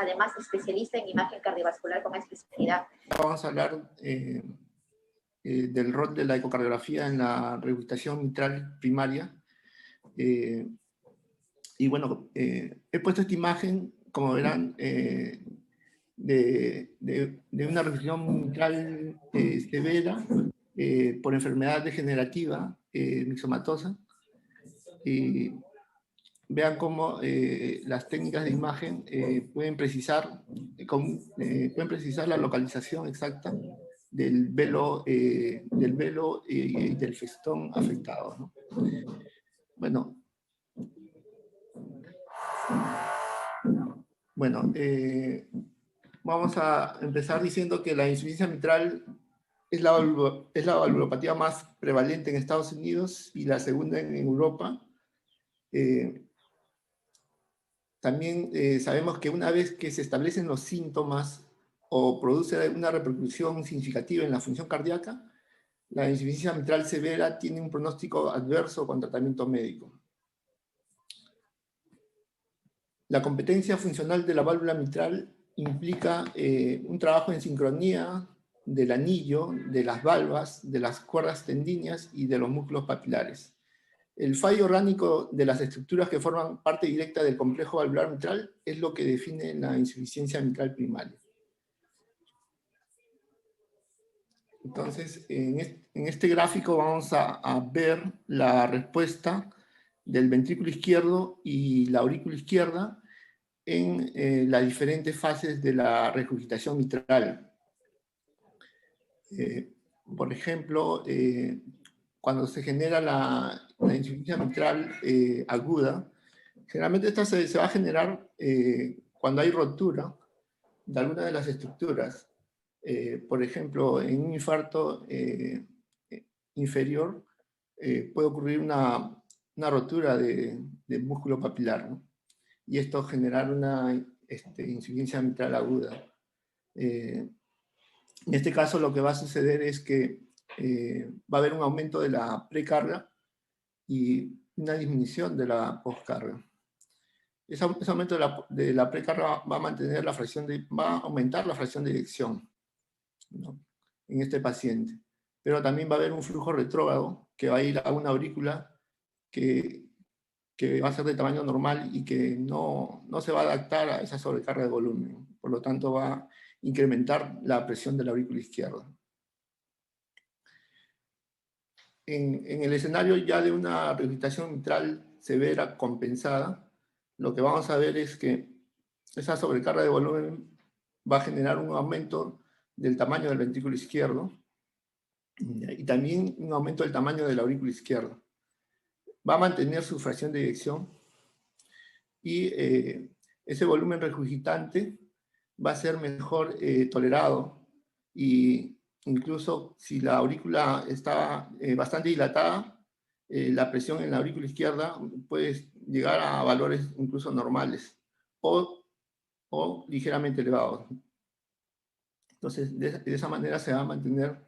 además especialista en imagen cardiovascular con especialidad. Vamos a hablar del rol de la ecocardiografía en la regurgitación mitral primaria. Y bueno, he puesto esta imagen, como verán, de una regurgitación mitral severa por enfermedad degenerativa mixomatosa. Y vean cómo las técnicas de imagen pueden precisar la localización exacta del velo y del festón afectado, ¿no? Bueno, vamos a empezar diciendo que la insuficiencia mitral es la valvulopatía más prevalente en Estados Unidos y la segunda en Europa. También sabemos que una vez que se establecen los síntomas o produce una repercusión significativa en la función cardíaca, la insuficiencia mitral severa tiene un pronóstico adverso con tratamiento médico. La competencia funcional de la válvula mitral implica un trabajo en sincronía del anillo, de las valvas, de las cuerdas tendíneas y de los músculos papilares. El fallo orgánico de las estructuras que forman parte directa del complejo valvular mitral es lo que define la insuficiencia mitral primaria. Entonces, en este gráfico vamos a ver la respuesta del ventrículo izquierdo y la aurícula izquierda en las diferentes fases de la regurgitación mitral. Por ejemplo, cuando se genera la insuficiencia mitral aguda, generalmente esta se va a generar cuando hay rotura de alguna de las estructuras. Por ejemplo, en un infarto inferior puede ocurrir una rotura del músculo papilar, ¿no? Y esto generar una insuficiencia mitral aguda. En este caso lo que va a suceder es que va a haber un aumento de la precarga y una disminución de la postcarga. Ese aumento de la precarga va a aumentar la fracción de eyección, ¿no?, en este paciente. Pero también va a haber un flujo retrógrado que va a ir a una aurícula que va a ser de tamaño normal y que no se va a adaptar a esa sobrecarga de volumen. Por lo tanto, va a incrementar la presión de la aurícula izquierda. En el escenario ya de una regurgitación mitral severa compensada, lo que vamos a ver es que esa sobrecarga de volumen va a generar un aumento del tamaño del ventrículo izquierdo y también un aumento del tamaño de la aurícula izquierda. Va a mantener su fracción de eyección y ese volumen regurgitante va a ser mejor tolerado, y incluso si la aurícula está bastante dilatada, la presión en la aurícula izquierda puede llegar a valores incluso normales o ligeramente elevados. Entonces, de esa manera se va a mantener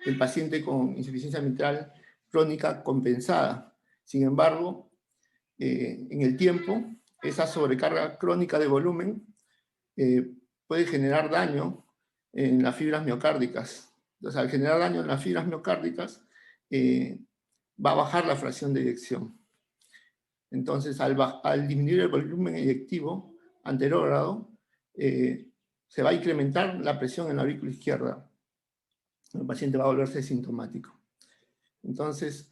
el paciente con insuficiencia mitral crónica compensada. Sin embargo, en el tiempo, esa sobrecarga crónica de volumen puede generar daño en las fibras miocárdicas. Entonces, al generar daño en las fibras miocárdicas, va a bajar la fracción de eyección. Entonces, al disminuir el volumen eyectivo anterógrado, se va a incrementar la presión en la aurícula izquierda. El paciente va a volverse sintomático. Entonces,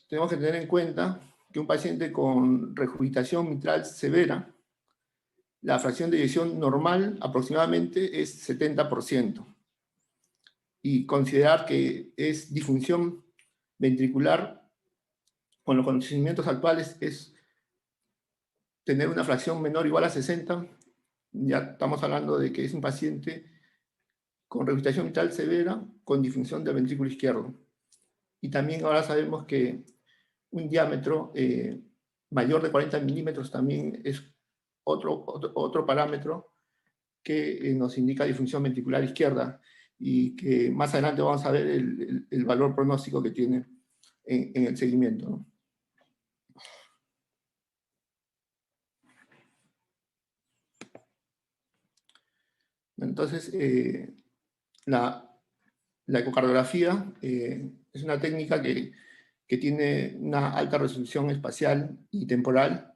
tenemos que tener en cuenta que un paciente con regurgitación mitral severa, la fracción de eyección normal aproximadamente es 70%. Y considerar que es disfunción ventricular, con los conocimientos actuales, es tener una fracción menor o igual a 60, ya estamos hablando de que es un paciente con regurgitación mitral severa con disfunción del ventrículo izquierdo. Y también ahora sabemos que un diámetro mayor de 40 milímetros también es otro parámetro que nos indica disfunción ventricular izquierda, y que más adelante vamos a ver el valor pronóstico que tiene en el seguimiento, ¿no? Entonces, la ecocardiografía es una técnica que tiene una alta resolución espacial y temporal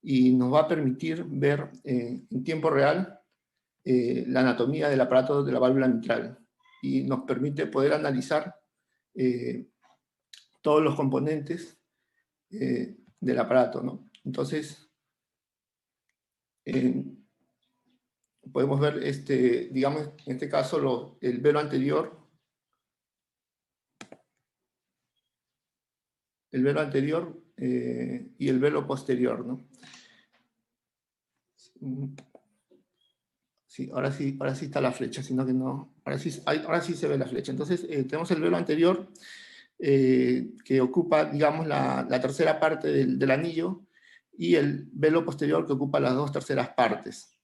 y nos va a permitir ver en tiempo real la anatomía del aparato de la válvula mitral y nos permite poder analizar todos los componentes del aparato, ¿no? Entonces, podemos ver, digamos, en este caso, el velo anterior, y el velo posterior, ¿no? Sí, ahora sí está la flecha, sino que no, ahora sí se ve la flecha. Entonces, tenemos el velo anterior, que ocupa, digamos, la tercera parte del anillo, y el velo posterior que ocupa las 2/3 partes,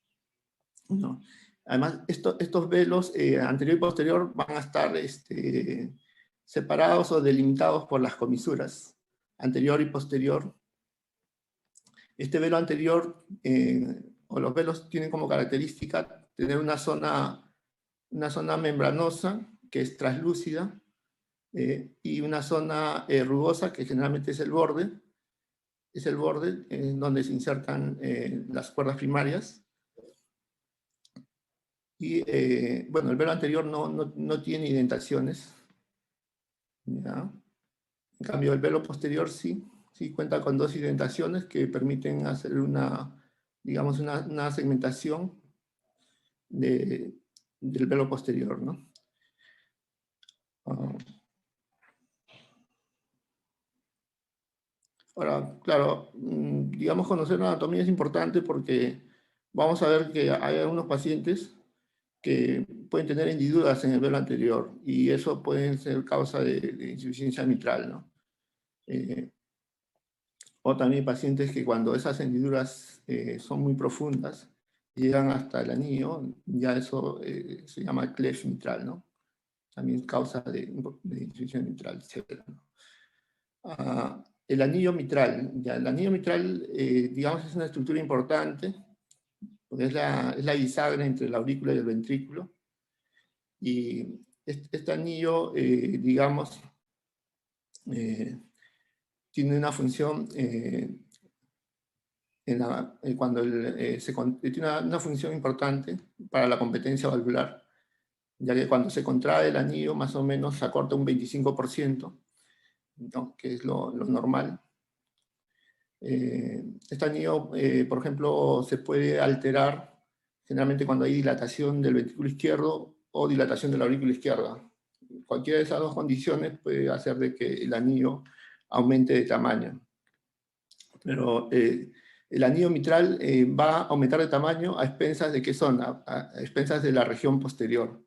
¿no? Además, estos velos anterior y posterior van a estar separados o delimitados por las comisuras anterior y posterior. Este velo anterior, o los velos, tienen como característica tener una zona membranosa que es translúcida, y una zona rugosa que generalmente es el borde en donde se insertan las cuerdas primarias. Y bueno, el velo anterior no tiene indentaciones, ¿ya? En cambio, el velo posterior sí cuenta con 2 indentaciones que permiten hacer digamos, una segmentación del velo posterior, ¿no? Ahora, claro, digamos, conocer la anatomía es importante porque vamos a ver que hay algunos pacientes que pueden tener hendiduras en el velo anterior y eso puede ser causa de insuficiencia mitral, ¿no? O también pacientes que cuando esas hendiduras son muy profundas, llegan hasta el anillo, ya eso se llama cleft mitral, ¿no? También causa de insuficiencia mitral, etc., ¿no? El anillo mitral, ya, el anillo mitral, digamos, es una estructura importante, porque es la bisagra entre la aurícula y el ventrículo, y este anillo, digamos, tiene una función tiene una función importante para la competencia valvular, ya que cuando se contrae el anillo más o menos se acorta un 25%, ¿no? Que es lo normal. Este anillo, por ejemplo, se puede alterar generalmente cuando hay dilatación del ventrículo izquierdo o dilatación de la aurícula izquierda. Cualquiera de esas dos condiciones puede hacer de que el anillo aumente de tamaño. Pero el anillo mitral va a aumentar de tamaño a expensas de qué zona, a expensas de la región posterior.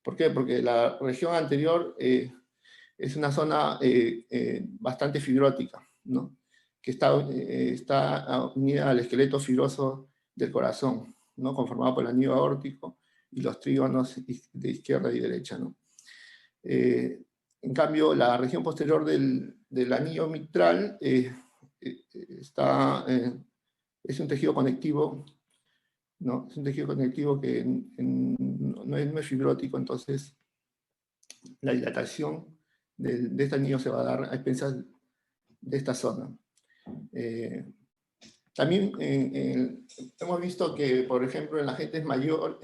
¿Por qué? Porque la región anterior es una zona bastante fibrótica, ¿no? Que está unida al esqueleto fibroso del corazón, ¿no? Conformado por el anillo aórtico y los trígonos de izquierda y derecha, ¿no? En cambio, la región posterior del anillo mitral es un tejido conectivo, ¿no? Es un tejido conectivo que no es fibrótico, entonces la dilatación de este anillo se va a dar a expensas de esta zona. También hemos visto que, por ejemplo, en la gente mayor,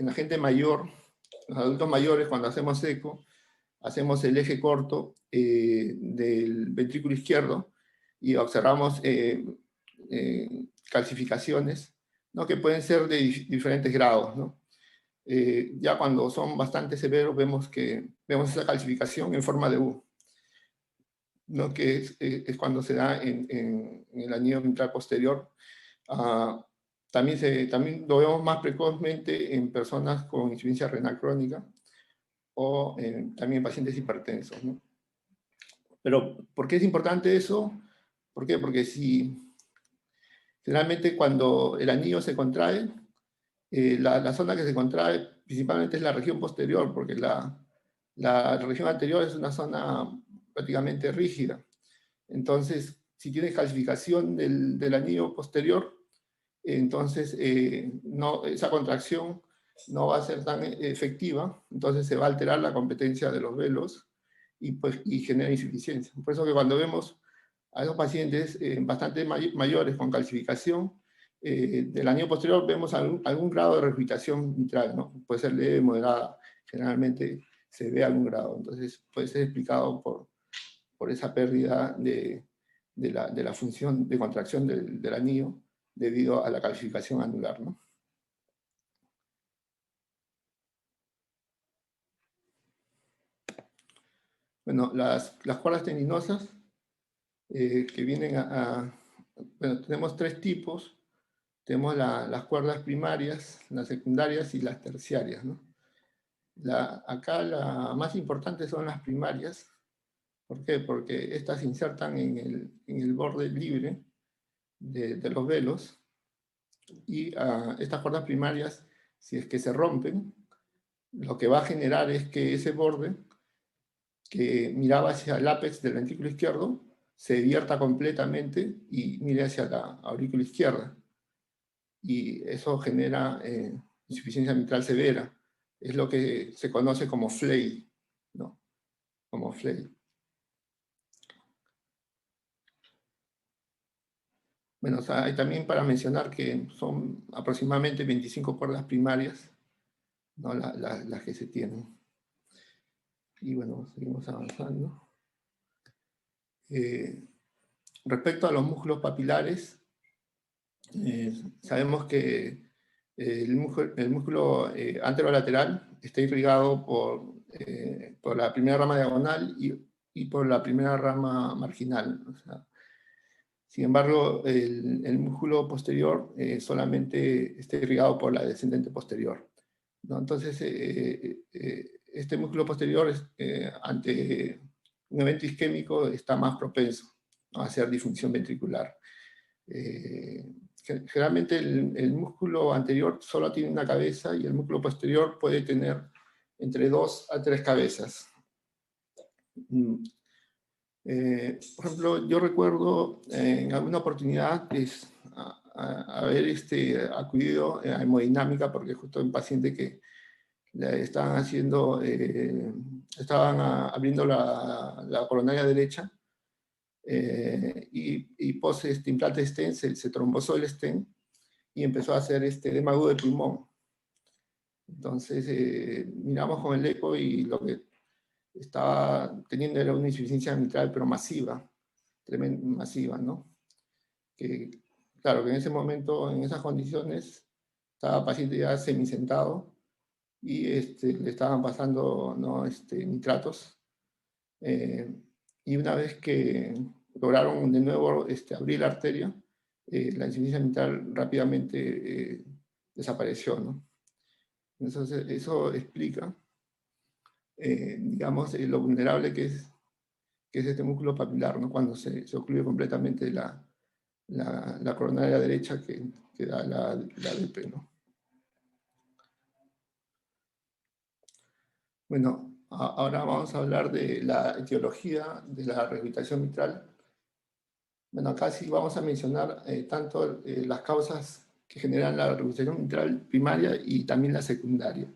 los adultos mayores, cuando hacemos eco, hacemos el eje corto del ventrículo izquierdo y observamos calcificaciones, ¿no? Que pueden ser de diferentes grados, ¿no? Ya cuando son bastante severos vemos esa calcificación en forma de U, ¿no? Que es cuando se da en el anillo mitral posterior. También lo vemos más precozmente en personas con insuficiencia renal crónica o también pacientes hipertensos, ¿no? Pero, ¿por qué es importante eso? ¿Por qué? Porque generalmente cuando el anillo se contrae, la zona que se contrae principalmente es la región posterior, porque la región anterior es una zona prácticamente rígida. Entonces, si tienes calcificación del anillo posterior, entonces esa contracción no va a ser tan efectiva, entonces se va a alterar la competencia de los velos y genera insuficiencia. Por eso que cuando vemos a esos pacientes bastante mayores con calcificación, del anillo posterior vemos algún grado de regurgitación mitral, ¿no? Puede ser leve, moderada, generalmente se ve algún grado. Entonces puede ser explicado por esa pérdida de la función de contracción del anillo debido a la calcificación anular, ¿no? Bueno, las cuerdas tendinosas que vienen bueno, tenemos tres tipos. Tenemos las cuerdas primarias, las secundarias y las terciarias, ¿no? Acá la más importante son las primarias. ¿Por qué? Porque estas se insertan en el borde libre de los velos y estas cuerdas primarias, si es que se rompen, lo que va a generar es que ese borde que miraba hacia el ápex del ventrículo izquierdo se vierta completamente y mire hacia la aurícula izquierda. Y eso genera insuficiencia mitral severa. Es lo que se conoce como flail, ¿no? Como flail. Bueno, o sea, hay también para mencionar que son aproximadamente 25 cuerdas primarias, ¿no? Las que se tienen. Y bueno, seguimos avanzando. Respecto a los músculos papilares, sabemos que el músculo anterolateral está irrigado por la primera rama diagonal y por la primera rama marginal. O sea, sin embargo, el músculo posterior solamente está irrigado por la descendente posterior, ¿no? Entonces, este músculo posterior ante un evento isquémico está más propenso, ¿no?, a hacer disfunción ventricular. Generalmente el músculo anterior solo tiene una cabeza y el músculo posterior puede tener entre 2 a 3 cabezas. Por ejemplo, yo recuerdo en alguna oportunidad haber acudido a hemodinámica porque justo un paciente que le estaban haciendo, estaban abriendo la coronaria derecha y post implante de stent se trombosó el stent y empezó a hacer edema agudo de pulmón. Entonces miramos con el eco y lo que estaba teniendo era una insuficiencia mitral, pero masiva, masiva, ¿no? Que, claro, que en ese momento, en esas condiciones, estaba paciente ya semisentado y le estaban pasando, ¿no?, nitratos. Y una vez que lograron de nuevo abrir la arteria, la insuficiencia mitral rápidamente desapareció, ¿no? Entonces, eso explica, digamos, lo vulnerable que es este músculo papilar, ¿no?, cuando se ocluye completamente la coronaria derecha que da la DP, ¿no? Bueno, ahora vamos a hablar de la etiología de la regurgitación mitral. Bueno, acá sí vamos a mencionar tanto las causas que generan la regurgitación mitral primaria y también la secundaria.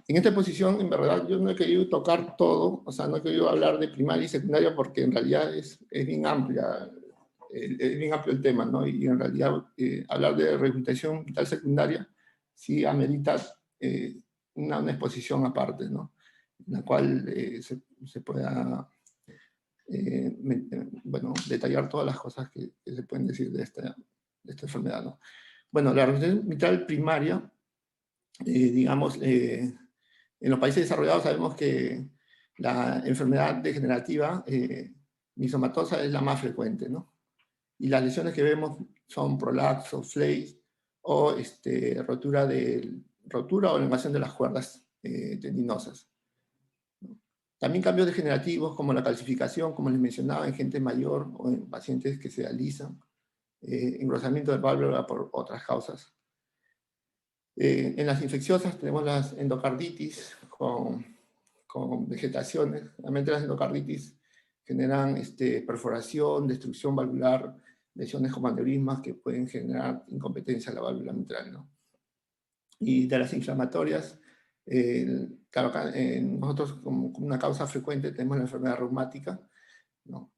En esta exposición, en verdad, yo no he querido tocar todo, o sea, no he querido hablar de primaria y secundaria porque en realidad es bien amplia, es bien amplio el tema, ¿no? Y en realidad hablar de regurgitación mitral secundaria sí amerita una exposición aparte, ¿no?, en la cual se pueda bueno, detallar todas las cosas que se pueden decir de esta enfermedad, ¿no? Bueno, la regurgitación mitral primaria, digamos, en los países desarrollados sabemos que la enfermedad degenerativa misomatosa es la más frecuente, ¿no? Y las lesiones que vemos son prolapso, flail o rotura o elongación de las cuerdas tendinosas. También cambios degenerativos como la calcificación, como les mencionaba, en gente mayor o en pacientes que se alisan, engrosamiento de válvula por otras causas. En las infecciosas tenemos las endocarditis con vegetaciones. Realmente las endocarditis generan perforación, destrucción valvular, lesiones como aneurismas que pueden generar incompetencia a la válvula mitral, ¿no? Y de las inflamatorias, claro, acá, nosotros como una causa frecuente tenemos la enfermedad reumática, ¿no?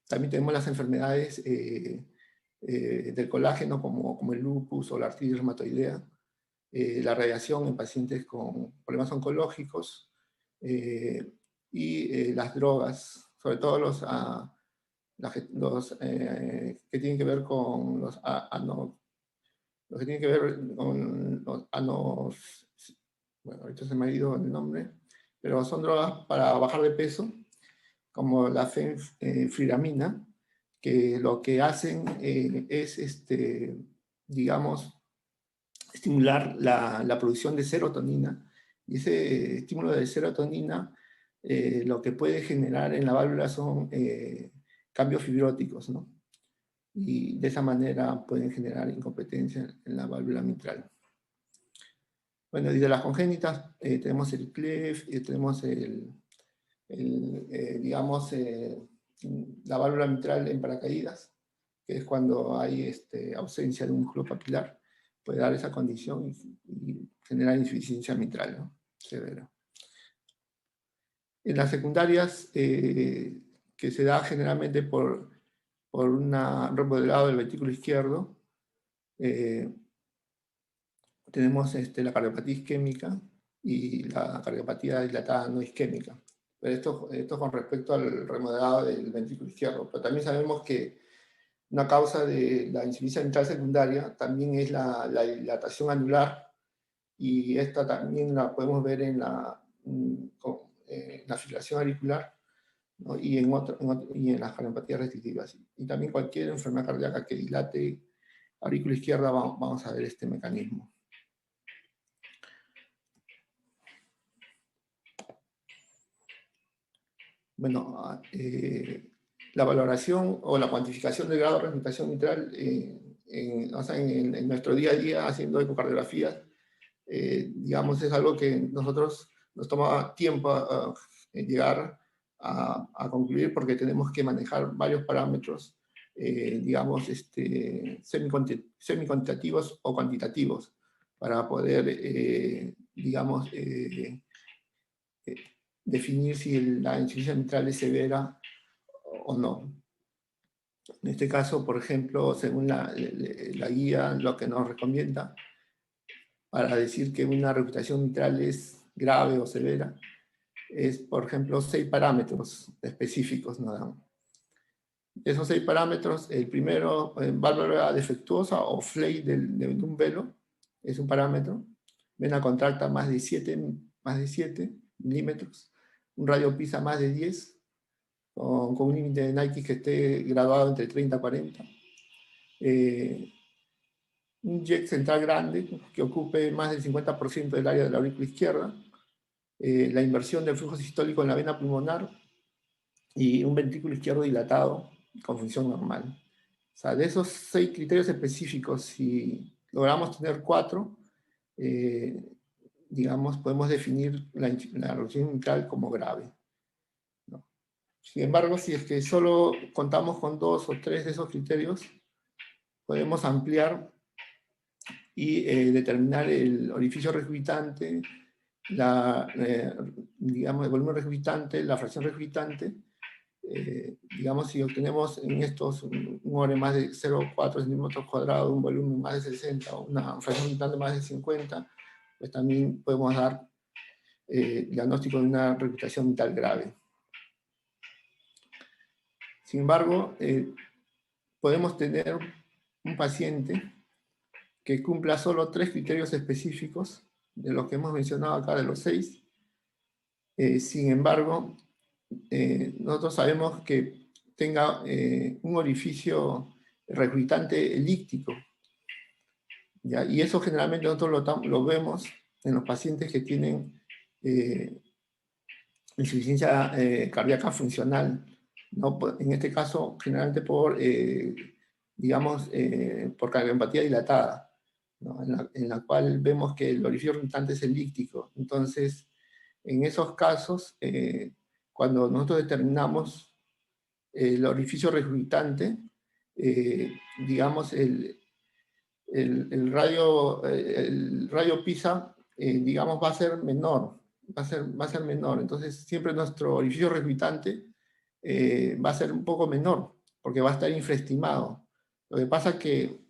También tenemos las enfermedades del colágeno como el lupus o la artritis reumatoidea, la radiación en pacientes con problemas oncológicos las drogas, sobre todo los que tienen que ver con lo que tiene que ver con bueno, ahorita se me ha ido el nombre, pero son drogas para bajar de peso, como la fenfluramina, que lo que hacen es, digamos, estimular la producción de serotonina, y ese estímulo de serotonina lo que puede generar en la válvula son cambios fibróticos, ¿no? Y de esa manera pueden generar incompetencia en la válvula mitral. Bueno, y de las congénitas tenemos el CLEF, tenemos digamos, la válvula mitral en paracaídas, que es cuando hay ausencia de un músculo papilar, puede dar esa condición y generar insuficiencia mitral, ¿no? Severa. En las secundarias, que se da generalmente por un remodelado del ventrículo izquierdo, tenemos la cardiopatía isquémica y la cardiopatía dilatada no isquémica. Pero esto con respecto al remodelado del ventrículo izquierdo. Pero también sabemos que una causa de la insuficiencia mitral secundaria también es la dilatación anular, y esta también la podemos ver en la fibrilación auricular, ¿no? y en las cardiopatías restrictivas. Y también cualquier enfermedad cardíaca que dilate aurícula izquierda, vamos a ver este mecanismo. Bueno, la valoración o la cuantificación del grado de regurgitación mitral en nuestro día a día haciendo ecocardiografías, digamos, es algo que nosotros nos toma tiempo llegar a concluir, porque tenemos que manejar varios parámetros, digamos, semi-cuantitativos o cuantitativos, para poder, digamos, definir si la insuficiencia mitral es severa o no. En este caso, por ejemplo, según la guía, lo que nos recomienda para decir que una regurgitación mitral es grave o severa es, por ejemplo, 6 parámetros específicos nos dan. Esos 6 parámetros, el primero, válvula defectuosa o FLAE de un velo, es un parámetro. Vena contracta más de 7 milímetros. Un radio PISA más de 10, con un límite de Nike que esté graduado entre 30 y 40. Un jet central grande que ocupe más del 50% del área de la aurícula izquierda. La inversión del flujo sistólico en la vena pulmonar y un ventrículo izquierdo dilatado con función normal. O sea, de esos 6 criterios específicos, si logramos tener 4, digamos, podemos definir la regurgitación mitral como grave, ¿no? Sin embargo, si es que solo contamos con 2 o 3 de esos criterios, podemos ampliar y determinar el orificio regurgitante, digamos, el volumen regurgitante, la fracción regurgitante. Digamos, si obtenemos en estos un ore más de 0,4 centímetros cuadrados, un volumen más de 60, o una fracción regurgitante más de 50, pues también podemos dar diagnóstico de una regurgitación mitral grave. Sin embargo, podemos tener un paciente que cumpla solo 3 criterios específicos de los que hemos mencionado acá, de los 6. Sin embargo, nosotros sabemos que tenga un orificio regurgitante elíptico, ¿ya? Y eso generalmente nosotros lo vemos en los pacientes que tienen insuficiencia cardíaca funcional, ¿no? En este caso, generalmente digamos, por cardiopatía dilatada, ¿no? En la cual vemos que el orificio regurgitante es elíptico. Entonces, en esos casos, cuando nosotros determinamos el orificio regurgitante, digamos, el radio PISA, digamos, va a ser menor, va a ser menor. Entonces, siempre nuestro orificio regurgitante va a ser un poco menor, porque va a estar infraestimado. Lo que pasa es que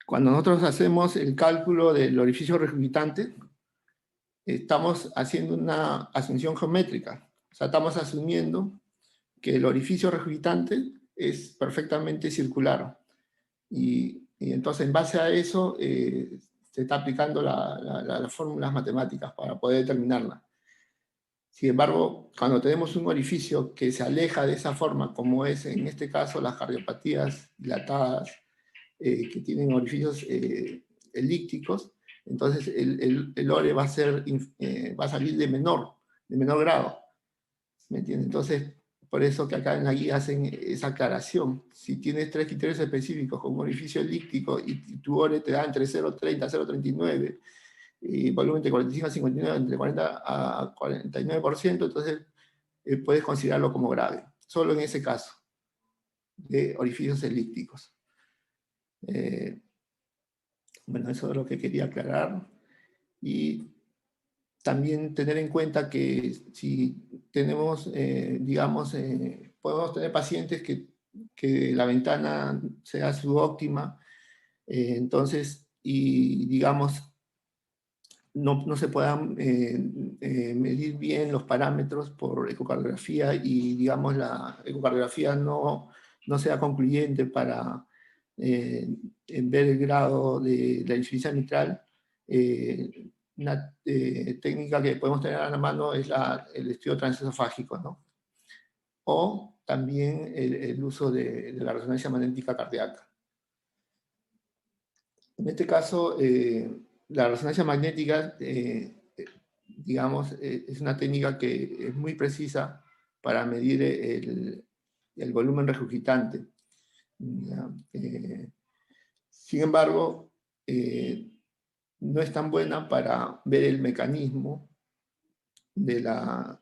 cuando nosotros hacemos el cálculo del orificio regurgitante, estamos haciendo una asunción geométrica. O sea, estamos asumiendo que el orificio regurgitante es perfectamente circular. Y entonces, en base a eso, se está aplicando las fórmulas matemáticas para poder determinarla. Sin embargo, cuando tenemos un orificio que se aleja de esa forma, como es en este caso las cardiopatías dilatadas, que tienen orificios elípticos, entonces el ORE va a salir de menor grado. ¿Me entiendes? Entonces, por eso que acá en la guía hacen esa aclaración. Si tienes 3 criterios específicos con un orificio elíptico y tu ORE te da entre 0,30 a 0,39, y volumen de 45 a 59, entre 40 a 49%, entonces puedes considerarlo como grave. Solo en ese caso, de orificios elípticos. Bueno, eso es lo que quería aclarar. Y también tener en cuenta que si tenemos, digamos, podemos tener pacientes que la ventana sea subóptima, entonces, y digamos, no se puedan medir bien los parámetros por ecocardiografía y, digamos, la ecocardiografía no sea concluyente para ver el grado de la insuficiencia mitral. Una técnica que podemos tener a la mano es el estudio transesofágico, ¿no? O también el uso de la resonancia magnética cardíaca. En este caso, la resonancia magnética, digamos, es una técnica que es muy precisa para medir el volumen regurgitante. Sin embargo, no es tan buena para ver el mecanismo de la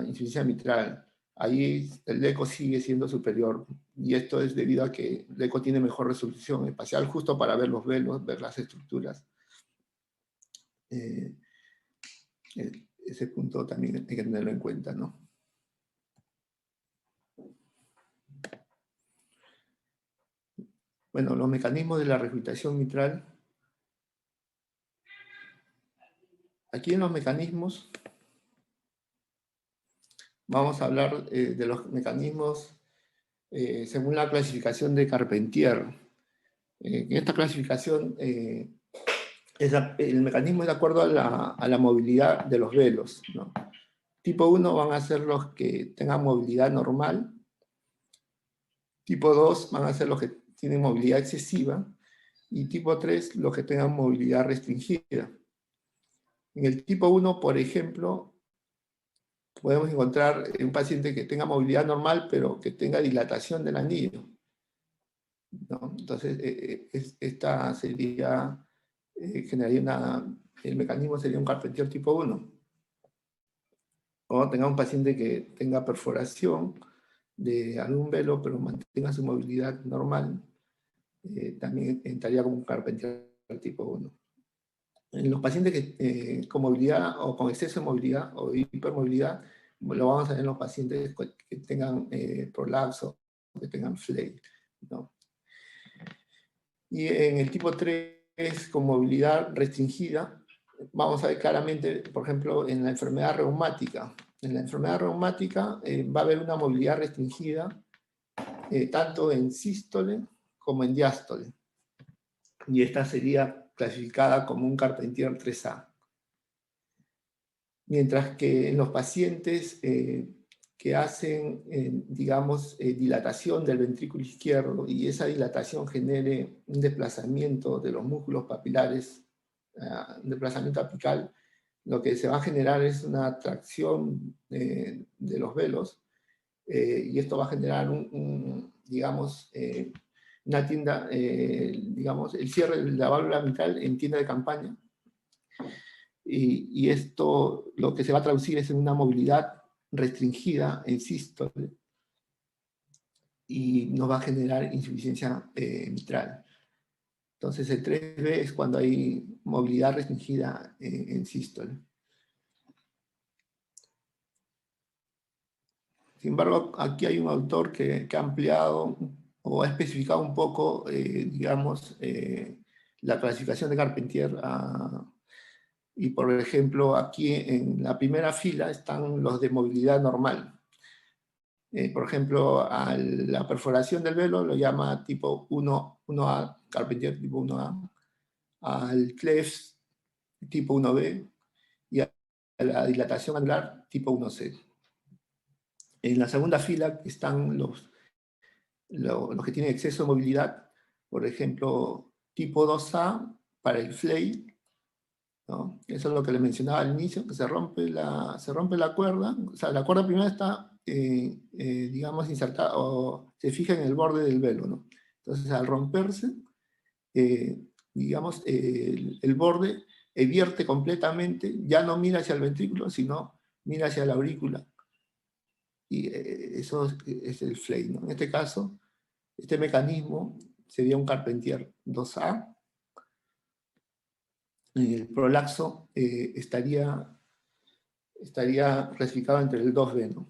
insuficiencia mitral. Ahí el eco sigue siendo superior, y esto es debido a que el eco tiene mejor resolución espacial, justo para ver los velos, ver las estructuras. Ese punto también hay que tenerlo en cuenta, ¿no? Bueno, los mecanismos de la regurgitación mitral. Aquí en los mecanismos vamos a hablar de los mecanismos según la clasificación de Carpentier. En esta clasificación, el mecanismo es de acuerdo a la movilidad de los velos, ¿no? Tipo 1 van a ser los que tengan movilidad normal. Tipo 2 van a ser los que tienen movilidad excesiva. Y tipo 3, los que tengan movilidad restringida. En el tipo 1, por ejemplo, podemos encontrar un paciente que tenga movilidad normal, pero que tenga dilatación del anillo, ¿no? Entonces, esta sería, generaría el mecanismo sería un Carpentier tipo 1. O tenga un paciente que tenga perforación de algún velo, pero mantenga su movilidad normal, también entraría como un Carpentier tipo 1. En los pacientes que, con movilidad o con exceso de movilidad o hipermovilidad, lo vamos a ver en los pacientes que tengan prolapso, que tengan FLAIR, ¿no? Y en el tipo 3, con movilidad restringida, vamos a ver claramente, por ejemplo, en la enfermedad reumática. En la enfermedad reumática va a haber una movilidad restringida tanto en sístole como en diástole. Y esta sería clasificada como un Carpentier 3A. Mientras que en los pacientes que hacen, digamos, dilatación del ventrículo izquierdo, y esa dilatación genere un desplazamiento de los músculos papilares, un desplazamiento apical, lo que se va a generar es una tracción de los velos, y esto va a generar digamos, una tienda, digamos, el cierre de la válvula mitral en tienda de campaña, y esto lo que se va a traducir es en una movilidad restringida en sístole, y nos va a generar insuficiencia mitral. Entonces el 3B es cuando hay movilidad restringida en sístole. Sin embargo, aquí hay un autor que ha ampliado o ha especificado un poco, digamos, la clasificación de Carpentier. Y por ejemplo, aquí en la primera fila están los de movilidad normal. Por ejemplo, a la perforación del velo lo llama tipo 1A, Carpentier tipo 1A, al clefts tipo 1B y a la dilatación anular tipo 1C. En la segunda fila están los que tienen exceso de movilidad, por ejemplo, tipo 2A para el flay, ¿no? Eso es lo que les mencionaba al inicio, que se rompe la cuerda, o sea, la cuerda primero está, digamos, insertada, o se fija en el borde del velo, ¿no? Entonces, al romperse, digamos, el borde vierte completamente, ya no mira hacia el ventrículo, sino mira hacia la aurícula. Y eso es el flay, ¿no? En este caso, este mecanismo sería un Carpentier 2A. El prolaxo estaría clasificado entre el 2B, ¿no?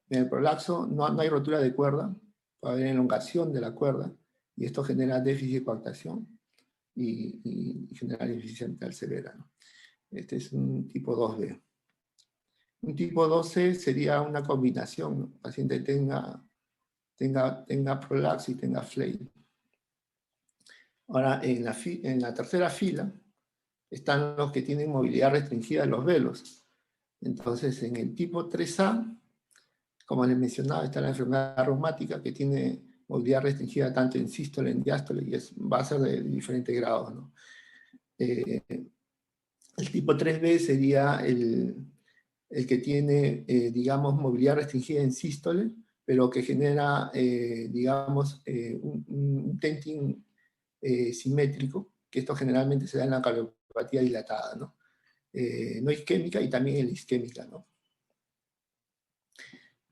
En el prolaxo no hay rotura de cuerda, puede haber elongación de la cuerda, y esto genera déficit de coartación y genera insuficiencia mitral severa, ¿no? Este es un tipo 2B. Un tipo 2C sería una combinación, ¿no? El paciente tenga prolaxo y tenga flay. Ahora, en la tercera fila están los que tienen movilidad restringida de los velos. Entonces, en el tipo 3A, como les mencionaba, está la enfermedad reumática que tiene movilidad restringida tanto en sístole, en diástole, y va a ser de diferentes grados, ¿no? El tipo 3B sería el que tiene, digamos, movilidad restringida en sístole, pero que genera, digamos, un tenting simétrico, que esto generalmente se da en la cardiopatía dilatada, ¿no? No isquémica y también en la isquémica, ¿no?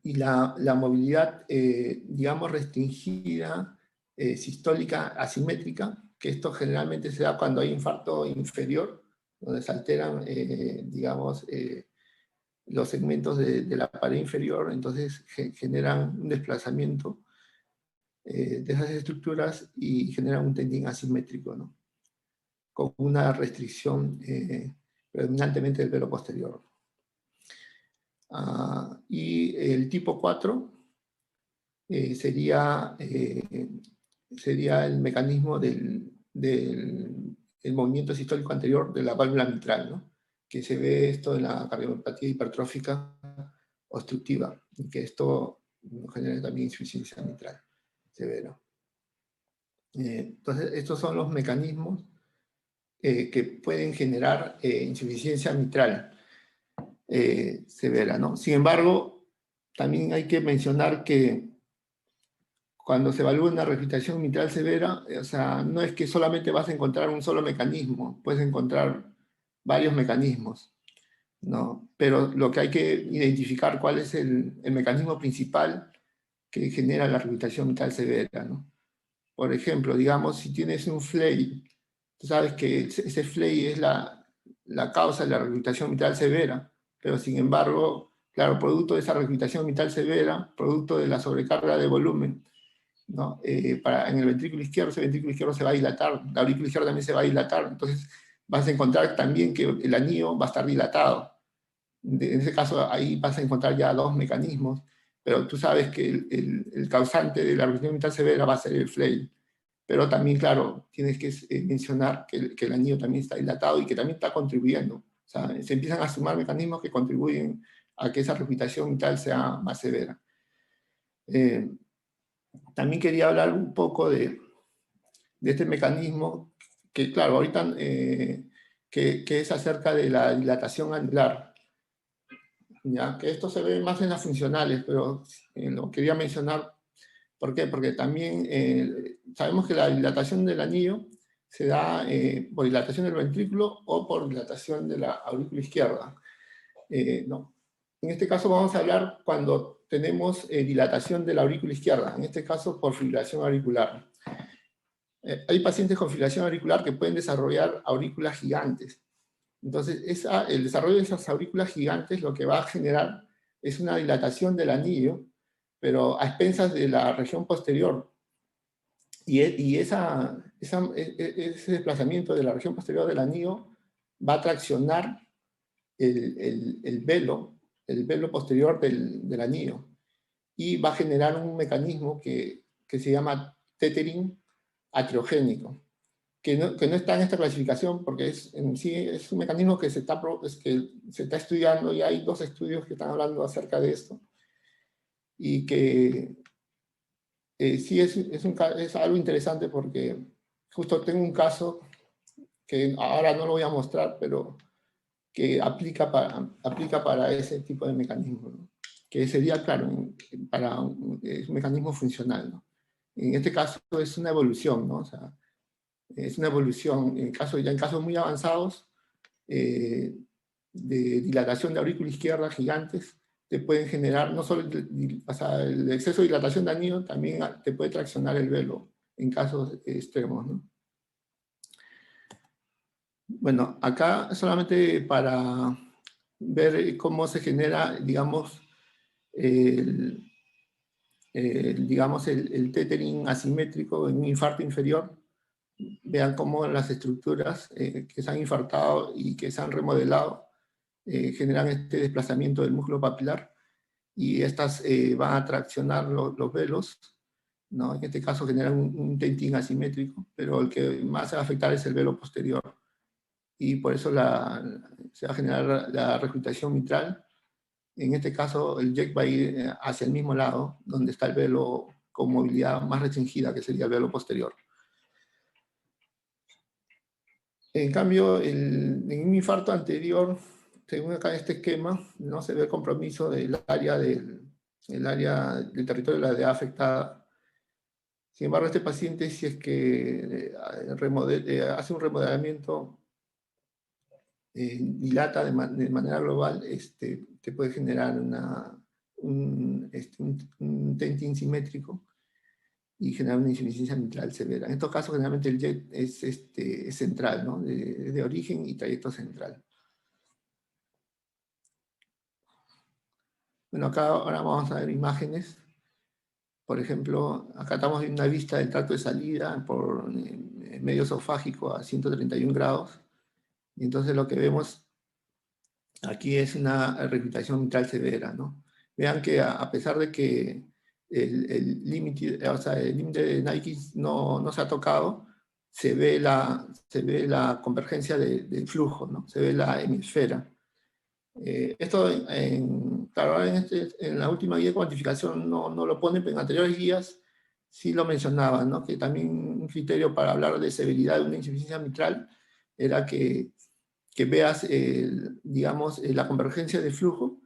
Y la movilidad, digamos, restringida, sistólica asimétrica, que esto generalmente se da cuando hay infarto inferior, donde se alteran, digamos, los segmentos de la pared inferior, entonces generan un desplazamiento de esas estructuras y generan un tendín asimétrico, ¿no? Con una restricción predominantemente del velo posterior. Y el tipo 4 sería el mecanismo del el movimiento sistólico anterior de la válvula mitral, ¿no? Que se ve esto en la cardiopatía hipertrófica obstructiva, y que esto genera también insuficiencia mitral severa. Entonces, estos son los mecanismos que pueden generar insuficiencia mitral severa, ¿no? Sin embargo, también hay que mencionar que cuando se evalúa una regurgitación mitral severa, o sea, no es que solamente vas a encontrar un solo mecanismo, puedes encontrar varios mecanismos, ¿no? Pero lo que hay que identificar cuál es el mecanismo principal que genera la regurgitación mitral severa, ¿no? Por ejemplo, digamos, si tienes un flay, tú sabes que ese flay es la causa de la regurgitación mitral severa, pero sin embargo, claro, producto de esa regurgitación mitral severa, producto de la sobrecarga de volumen, ¿no? En el ventrículo izquierdo, ese ventrículo izquierdo se va a dilatar, la aurícula izquierda también se va a dilatar, entonces vas a encontrar también que el anillo va a estar dilatado. En ese caso, ahí vas a encontrar ya dos mecanismos, pero tú sabes que el causante de la regurgitación mitral severa va a ser el flay. Pero también, claro, tienes que mencionar que el anillo también está dilatado y que también está contribuyendo. O sea, se empiezan a sumar mecanismos que contribuyen a que esa regurgitación mitral sea más severa. También quería hablar un poco de este mecanismo que, claro, ahorita que es acerca de la dilatación anular. ¿Ya? Que esto se ve más en las funcionales, pero lo quería mencionar. ¿Por qué? Porque también sabemos que la dilatación del anillo se da por dilatación del ventrículo o por dilatación de la aurícula izquierda. No. En este caso vamos a hablar cuando tenemos dilatación de la aurícula izquierda, en este caso por fibrilación auricular. hay pacientes con fibrilación auricular que pueden desarrollar aurículas gigantes. Entonces, el desarrollo de esas aurículas gigantes lo que va a generar es una dilatación del anillo, pero a expensas de la región posterior. Y ese desplazamiento de la región posterior del anillo va a traccionar el velo posterior del anillo, y va a generar un mecanismo que se llama tethering atriogénico, que no está en esta clasificación porque en sí es un mecanismo que se está estudiando, y hay 2 estudios que están hablando acerca de esto, y que sí es algo interesante porque justo tengo un caso que ahora no lo voy a mostrar, pero que aplica para ese tipo de mecanismo, ¿no? Que sería, claro, es un mecanismo funcional, ¿no? En este caso es una evolución, ¿no? O sea, es una evolución, ya en casos muy avanzados, de dilatación de aurícula izquierda gigantes, te pueden generar, no solo o sea, el exceso de dilatación de anillo, también te puede traccionar el velo en casos extremos, ¿no? Bueno, acá solamente para ver cómo se genera, digamos, el tethering asimétrico en un infarto inferior. Vean cómo las estructuras que se han infartado y que se han remodelado generan este desplazamiento del músculo papilar, y estas van a traccionar los velos, ¿no? En este caso generan un tenting asimétrico, pero el que más se va a afectar es el velo posterior, y por eso se va a generar la regurgitación mitral. En este caso, el jet va a ir hacia el mismo lado, donde está el velo con movilidad más restringida, que sería el velo posterior. En cambio, en un infarto anterior, según acá en este esquema, no se ve el compromiso del área del territorio de la DEA afectada. Sin embargo, este paciente, si es que hace un remodelamiento, dilata de manera global, te puede generar un tenting simétrico y generar una insuficiencia mitral severa. En estos casos, generalmente el jet es central, ¿no? De origen y trayecto central. Bueno, acá ahora vamos a ver imágenes. Por ejemplo, acá estamos viendo una vista del tracto de salida por medio esofágico a 131 grados. Y entonces lo que vemos aquí es una regurgitación mitral severa, ¿no? Vean que a pesar de que el límite de Nike no se ha tocado, se ve la convergencia del flujo, ¿no? Se ve la hemisfera. Esto, claro, en la última guía de cuantificación no lo ponen, pero en anteriores guías sí lo mencionaban, ¿no? Que también un criterio para hablar de severidad de una insuficiencia mitral era que veas, digamos, la convergencia de flujo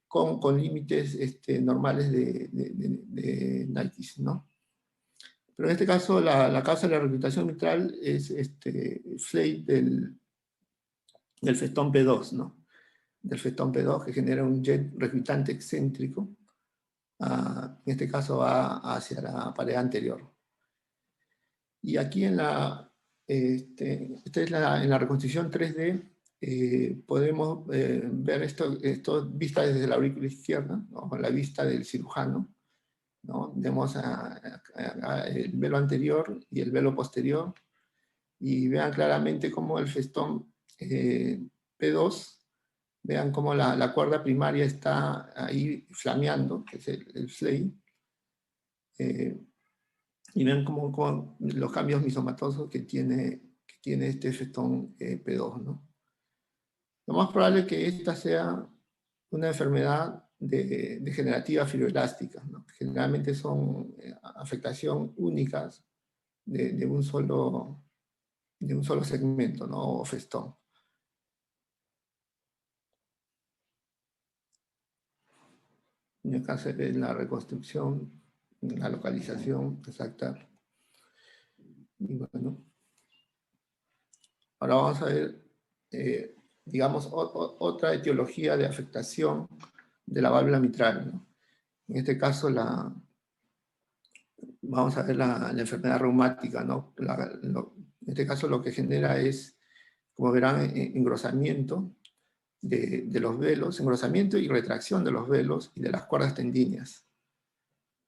con límites normales de Nike, ¿no? Pero en este caso, la causa de la regurgitación mitral es FLAPE del festón P2, ¿no? Del festón P2, que genera un jet regurgitante excéntrico. En este caso va hacia la pared anterior. Y aquí en la reconstrucción 3D, podemos ver esto vista desde la aurícula izquierda, ¿no? Con la vista del cirujano, ¿no? Vemos el velo anterior y el velo posterior, y vean claramente cómo el festón P2, vean cómo la cuerda primaria está ahí flameando, que es el flame, y ven cómo los cambios misomatosos que tiene este festón P2, ¿no? Lo más probable es que esta sea una enfermedad degenerativa fibroelástica, ¿no? Generalmente son afectación únicas de un solo segmento, ¿no? O festón. Y acá se ve la reconstrucción, la localización exacta. Y bueno, ahora vamos a ver, digamos, otra etiología de afectación de la válvula mitral, ¿no? En este caso, vamos a ver la enfermedad reumática, ¿no? En este caso lo que genera es, como verán, engrosamiento de los velos, engrosamiento y retracción de los velos y de las cuerdas tendíneas.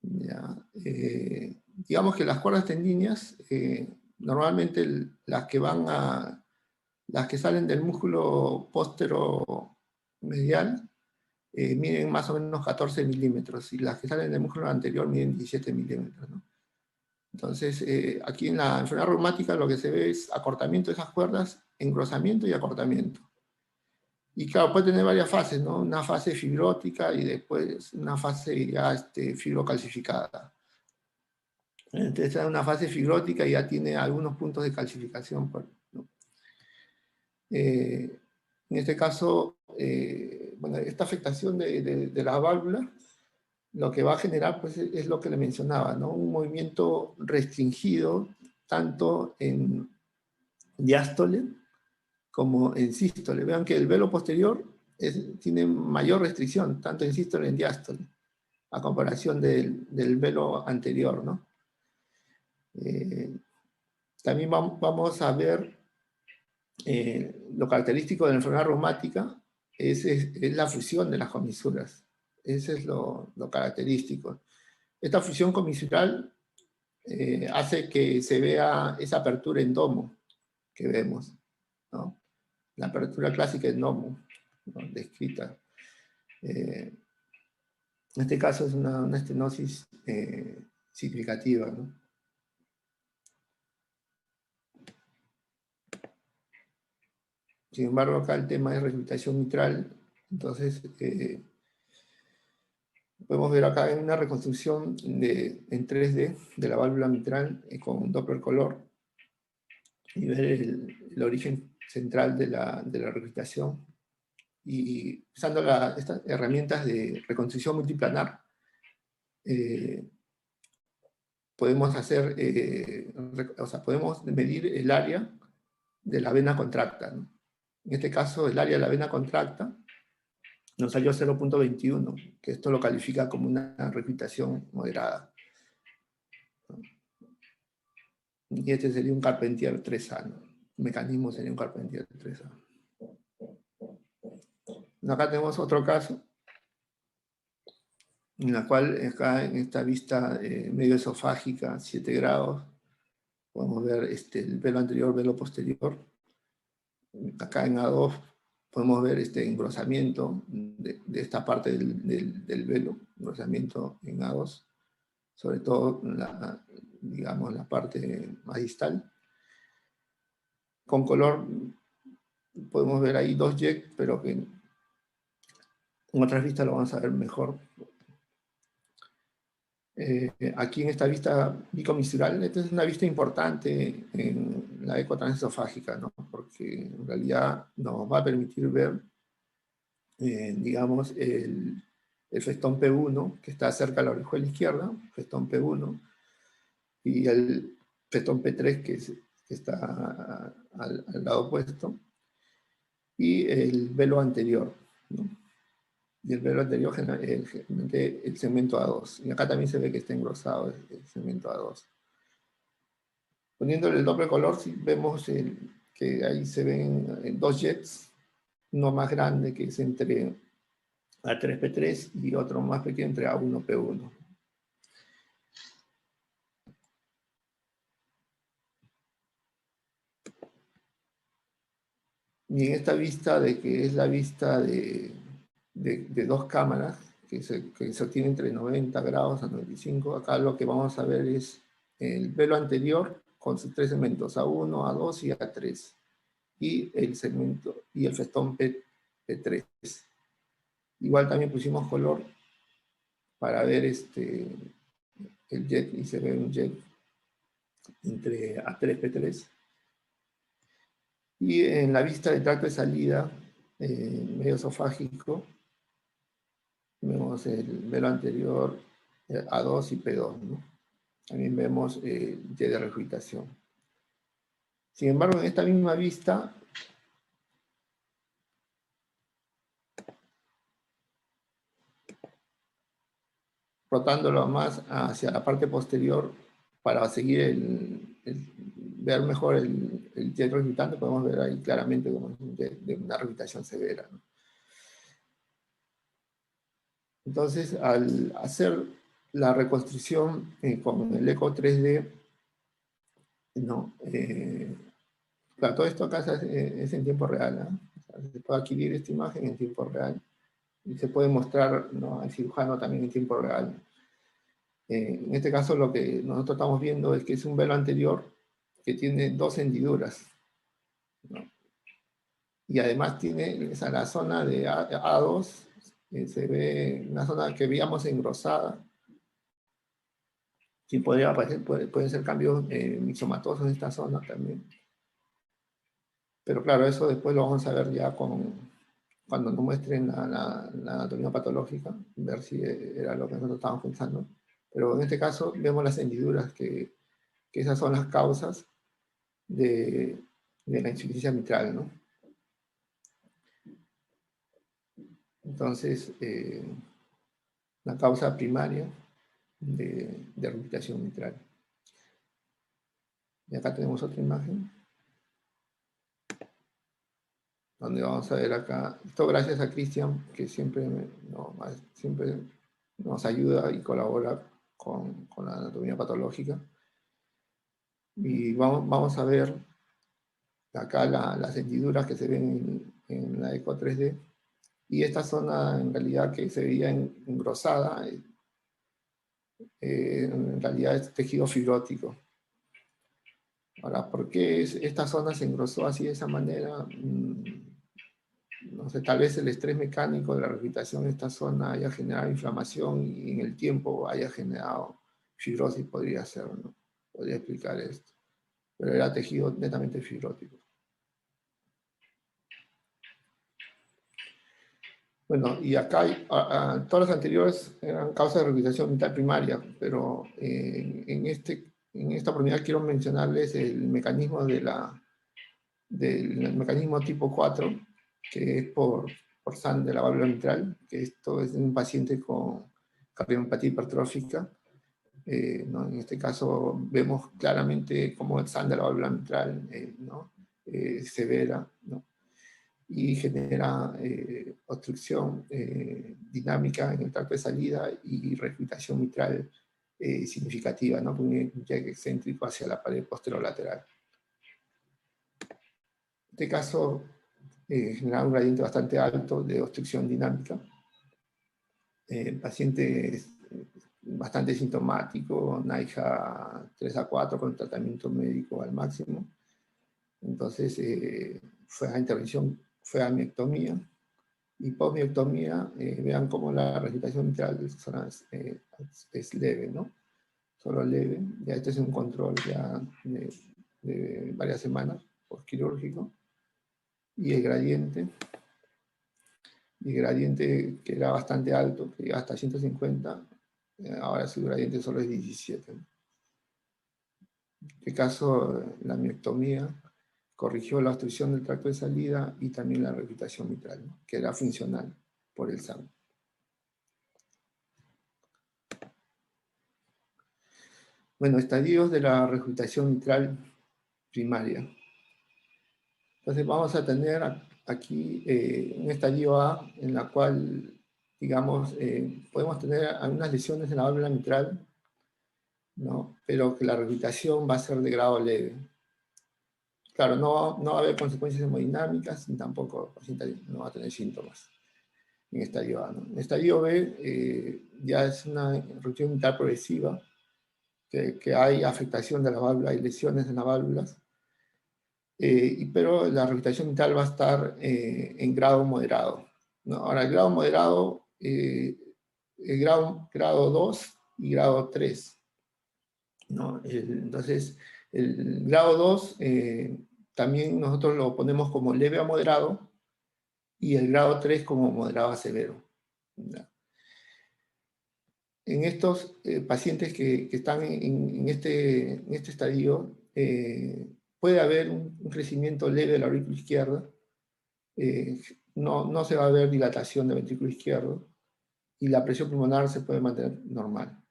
¿Ya? Digamos que las cuerdas tendíneas, normalmente las que salen del músculo posteromedial, miden más o menos 14 milímetros, y las que salen del músculo anterior miden 17 milímetros, ¿no? Entonces, aquí en la enfermedad reumática lo que se ve es acortamiento de esas cuerdas, engrosamiento y acortamiento. Y claro, puede tener varias fases, ¿no? Una fase fibrótica y después una fase ya fibrocalcificada. Entonces, en una fase fibrótica ya tiene algunos puntos de calcificación, ¿no? En este caso, bueno, esta afectación de la válvula, lo que va a generar pues, es lo que le mencionaba, ¿no? Un movimiento restringido, tanto en diástole como en sístole. Vean que el velo posterior tiene mayor restricción, tanto en sístole como en diástole, a comparación del velo anterior, ¿no? También vamos a ver lo característico de la enfermedad reumática es la fusión de las comisuras. Ese es lo característico. Esta fusión comisural hace que se vea esa apertura en domo que vemos, ¿no? La apertura clásica en domo, ¿no? Descrita. En este caso es una estenosis significativa, ¿no? Sin embargo, acá el tema es regurgitación mitral, entonces podemos ver acá en una reconstrucción en 3D de la válvula mitral con Doppler color y ver el origen central de la regurgitación. Y usando estas herramientas de reconstrucción multiplanar, podemos podemos medir el área de la vena contracta, ¿no? En este caso, el área de la vena contracta nos salió 0.21, que esto lo califica como una regurgitación moderada. Y este sería un Carpentier 3A, ¿no? El mecanismo sería un Carpentier 3A. Acá tenemos otro caso, en la cual acá en esta vista medio esofágica, 7 grados, podemos ver el velo anterior, velo posterior. Acá en A2 podemos ver este engrosamiento de esta parte del velo, engrosamiento en A2, sobre todo digamos, la parte más distal. Con color podemos ver ahí 2 jets, pero que en otras vistas lo vamos a ver mejor. Aquí en esta vista bicomisural, esta es una vista importante en la eco transesofágica, ¿no? Porque en realidad nos va a permitir ver, digamos, el festón P1, que está cerca de la orejuela izquierda, festón P1, y el festón P3, que está al lado opuesto, y el velo anterior, ¿no? Y el velo anterior generalmente el segmento A2. Y acá también se ve que está engrosado el segmento A2. Poniéndole el doble color, sí vemos que ahí se ven 2 jets, uno más grande que es entre A3P3 y otro más pequeño entre A1P1. Y en esta vista, de que es la vista de 2 cámaras, que se obtiene entre 90 grados a 95, acá lo que vamos a ver es el velo anterior con sus 3 segmentos, A1, A2 y A3, y el segmento, y el festón P3. Igual también pusimos color para ver el jet, y se ve un jet entre A3, P3. Y en la vista de tracto de salida, medio esofágico, vemos el velo anterior A2 y P2, ¿no? También vemos jet de regurgitación. Sin embargo, en esta misma vista, rotándolo más hacia la parte posterior, para seguir ver mejor el jet reclutante, podemos ver ahí claramente como de una reclutación severa, ¿no? Entonces, al hacer la reconstrucción con el eco 3D, ¿no? Claro, todo esto acá es en tiempo real, ¿no? O sea, se puede adquirir esta imagen en tiempo real y se puede mostrar, ¿no?, al cirujano también en tiempo real. En este caso lo que nosotros estamos viendo es que es un velo anterior que tiene 2 hendiduras, ¿no? Y además tiene la zona de A2, se ve una zona que veíamos engrosada. Sí, podría aparecer, pueden ser cambios mixomatosos en esta zona también. Pero claro, eso después lo vamos a ver ya cuando nos muestren la anatomía patológica, ver si era lo que nosotros estábamos pensando. Pero en este caso vemos las hendiduras, que esas son las causas de la insuficiencia mitral, ¿no? Entonces, la causa primaria de regurgitación mitral. Y acá tenemos otra imagen, donde vamos a ver acá, esto gracias a Cristian, que siempre nos ayuda y colabora con la anatomía patológica. Y vamos a ver acá las hendiduras que se ven en la eco 3D. Y esta zona en realidad que se veía engrosada, en realidad es tejido fibrótico. Ahora, ¿por qué esta zona se engrosó así de esa manera? No sé, tal vez el estrés mecánico de la regurgitación de esta zona haya generado inflamación y en el tiempo haya generado fibrosis, podría ser, ¿no? Podría explicar esto. Pero era tejido netamente fibrótico. Bueno, y acá todos los anteriores eran causas de regurgitación mitral primaria, pero en esta oportunidad quiero mencionarles el mecanismo del mecanismo tipo 4, que es por SAN de la válvula mitral, que esto es un paciente con cardiomiopatía hipertrófica, ¿no? En este caso vemos claramente cómo el SAN de la válvula mitral, ¿no?, severa, ¿no?, y genera obstrucción dinámica en el tracto de salida y regurgitación mitral significativa, ¿no?, con un llegue excéntrico hacia la pared posterolateral. En este caso, genera un gradiente bastante alto de obstrucción dinámica. El paciente es bastante sintomático, NYHA 3 a 4 con tratamiento médico al máximo. Entonces, fue a intervención, fue a miectomía. Y post-miectomía, vean cómo la regurgitación mitral es leve, ¿no? Solo leve. Ya este es un control ya de varias semanas postquirúrgico. Y el gradiente que era bastante alto, que llega hasta 150, ahora su gradiente solo es 17. En este caso, la miectomía corrigió la obstrucción del tracto de salida y también la regurgitación mitral, ¿no?, que era funcional por el SAM. Bueno, estadios de la regurgitación mitral primaria. Entonces vamos a tener aquí un estadio A en la cual, digamos, podemos tener algunas lesiones en la válvula mitral, ¿no?, pero que la regurgitación va a ser de grado leve. Claro, no va a haber consecuencias hemodinámicas, ni tampoco el paciente no va a tener síntomas en estadio A, ¿no? En estadio B ya es una regurgitación mitral progresiva, que hay afectación de la válvula, hay lesiones en las válvulas, pero la regurgitación mitral va a estar en grado moderado, ¿no? Ahora, el grado moderado, el grado 2 y grado 3, ¿no? Entonces, el grado 2 también nosotros lo ponemos como leve a moderado, y el grado 3 como moderado a severo, ¿no? En estos pacientes que están en este estadio, puede haber un crecimiento leve de la aurícula izquierda, no se va a ver dilatación del ventrículo izquierdo, y la presión pulmonar se puede mantener normal.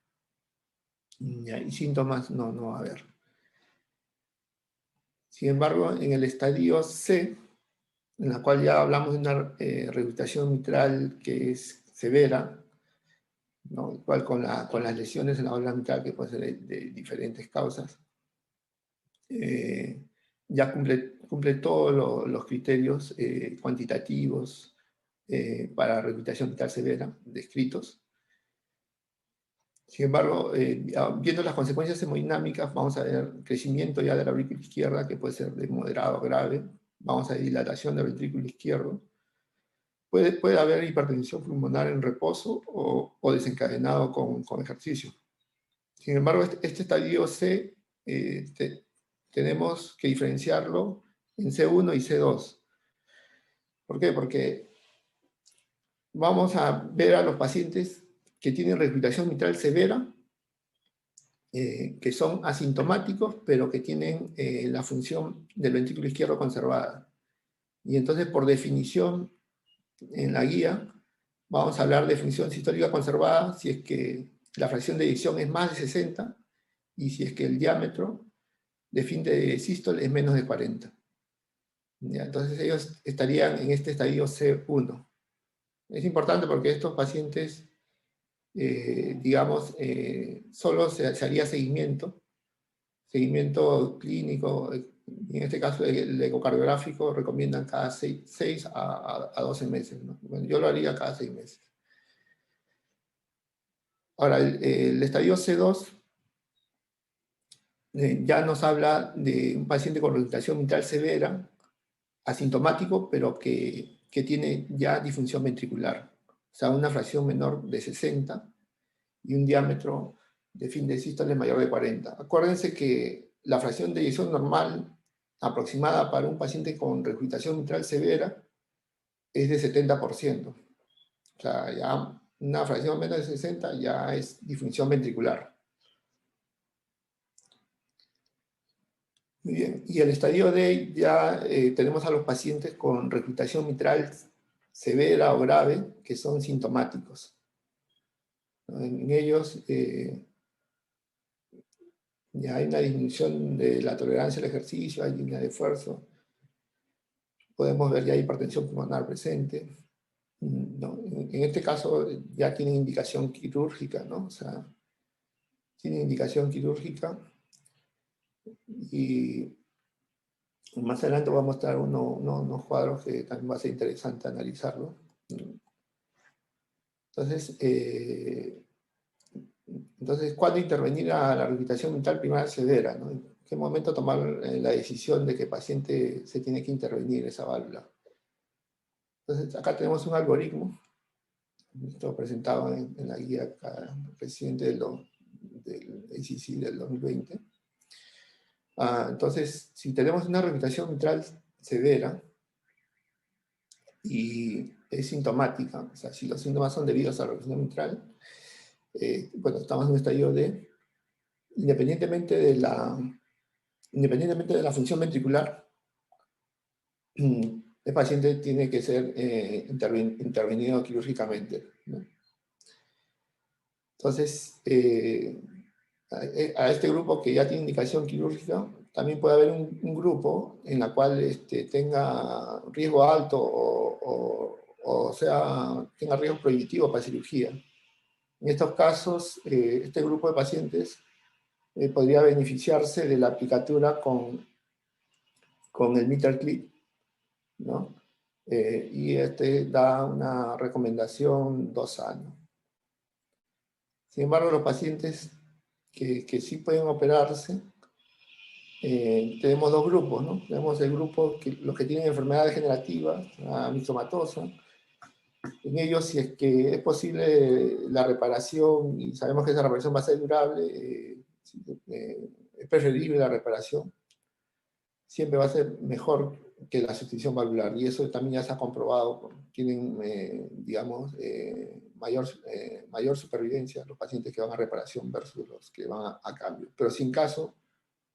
y síntomas no va a haber. Sin embargo, en el estadio C, en la cual ya hablamos de una regurgitación mitral que es severa, ¿no? Igual con las lesiones en la válvula mitral que pueden ser de diferentes causas, ya cumple todos los criterios cuantitativos para regurgitación mitral severa descritos. Sin embargo, viendo las consecuencias hemodinámicas, vamos a ver crecimiento ya de la aurícula izquierda, que puede ser de moderado a grave. Vamos a ver dilatación del ventrículo izquierdo. Puede haber hipertensión pulmonar en reposo o desencadenado con ejercicio. Sin embargo, este estadio C tenemos que diferenciarlo en C1 y C2. ¿Por qué? Porque vamos a ver a los pacientes que tienen regurgitación mitral severa, que son asintomáticos, pero que tienen la función del ventrículo izquierdo conservada. Y entonces, por definición, en la guía, vamos a hablar de función sistólica conservada si es que la fracción de eyección es más de 60 y si es que el diámetro de fin de sístole es menos de 40. ¿Ya? Entonces ellos estarían en este estadio C1. Es importante porque estos pacientes, digamos, solo se haría seguimiento clínico, en este caso el ecocardiográfico recomiendan cada 6 a 12 meses, ¿no? Bueno, yo lo haría cada 6 meses. Ahora, el estadio C2 ya nos habla de un paciente con regurgitación mitral severa, asintomático, pero que tiene ya disfunción ventricular, o sea, una fracción menor de 60 y un diámetro de fin de sístole mayor de 40. Acuérdense que la fracción de eyección normal aproximada para un paciente con regurgitación mitral severa es de 70%. O sea, ya una fracción menos de 60 ya es disfunción ventricular. Muy bien, y el estadio D ya tenemos a los pacientes con regurgitación mitral severa o grave que son sintomáticos. En ellos ya hay una disminución de la tolerancia al ejercicio, hay disminución de esfuerzo. Podemos ver ya hipertensión pulmonar presente, ¿no? En este caso ya tienen indicación quirúrgica, ¿no? O sea, tienen indicación quirúrgica y más adelante voy a mostrar unos cuadros que también va a ser interesante analizarlo. Entonces, ¿cuándo intervenir a la rehabilitación mental primaria severa, ¿no? ¿En qué momento tomar la decisión de que el paciente se tiene que intervenir esa válvula? Entonces, acá tenemos un algoritmo, esto presentado en la guía reciente del ACC del 2020. Entonces, si tenemos una rehabilitación mitral severa y es sintomática, o sea, si los síntomas son debidos a la rehabilitación mitral, bueno, estamos en un estadio D, independientemente de la función ventricular, el paciente tiene que ser intervenido quirúrgicamente, ¿no? Entonces, a este grupo que ya tiene indicación quirúrgica, también puede haber un grupo en la cual tenga riesgo alto o sea, tenga riesgo prohibitivo para cirugía. En estos casos, este grupo de pacientes podría beneficiarse de la aplicatura con el meter clip, ¿no? Y da una recomendación 2 años. Sin embargo, los pacientes que sí pueden operarse, tenemos 2 grupos, ¿no? Tenemos el grupo los que tienen enfermedad degenerativa, mixomatosa. En ellos, si es que es posible la reparación, y sabemos que esa reparación va a ser durable, es preferible la reparación, siempre va a ser mejor que la sustitución valvular, y eso también ya se ha comprobado. Tienen, digamos, mayor supervivencia los pacientes que van a reparación versus los que van a cambio. Pero si en caso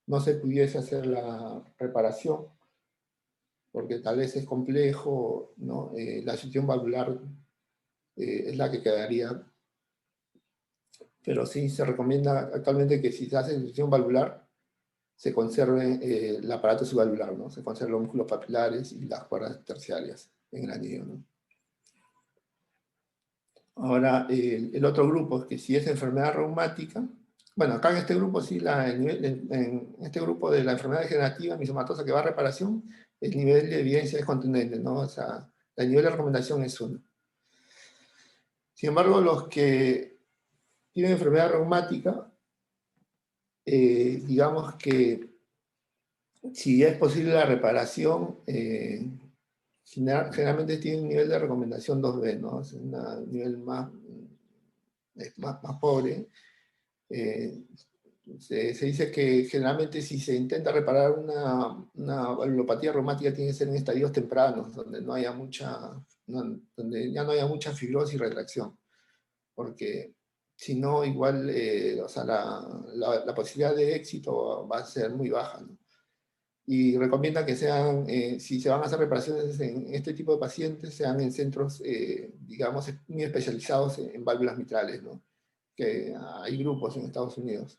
no se pudiese hacer la reparación, porque tal vez es complejo, ¿no? La sustitución valvular es la que quedaría pero sí se recomienda actualmente que si se hace insuficiencia valvular, se conserve el aparato subvalvular, ¿no? Se conserven los músculos papilares y las cuerdas terciarias en el anillo, ¿no? Ahora, el otro grupo, que si es enfermedad reumática, bueno, acá en este grupo sí, en este grupo de la enfermedad degenerativa misomatosa que va a reparación, el nivel de evidencia es contundente, ¿no? O sea, el nivel de recomendación es 1. Sin embargo, los que tienen enfermedad reumática, digamos que si es posible la reparación, generalmente tiene un nivel de recomendación 2B, ¿no? Es un nivel más pobre. Se dice que generalmente si se intenta reparar una valvulopatía reumática tiene que ser en estadios tempranos, donde no haya donde ya no haya mucha fibrosis y retracción, porque si no, igual o sea, la posibilidad de éxito va a ser muy baja, ¿no? Y recomienda que sean, si se van a hacer reparaciones en este tipo de pacientes, sean en centros, digamos, muy especializados en válvulas mitrales, ¿no? Que hay grupos en Estados Unidos,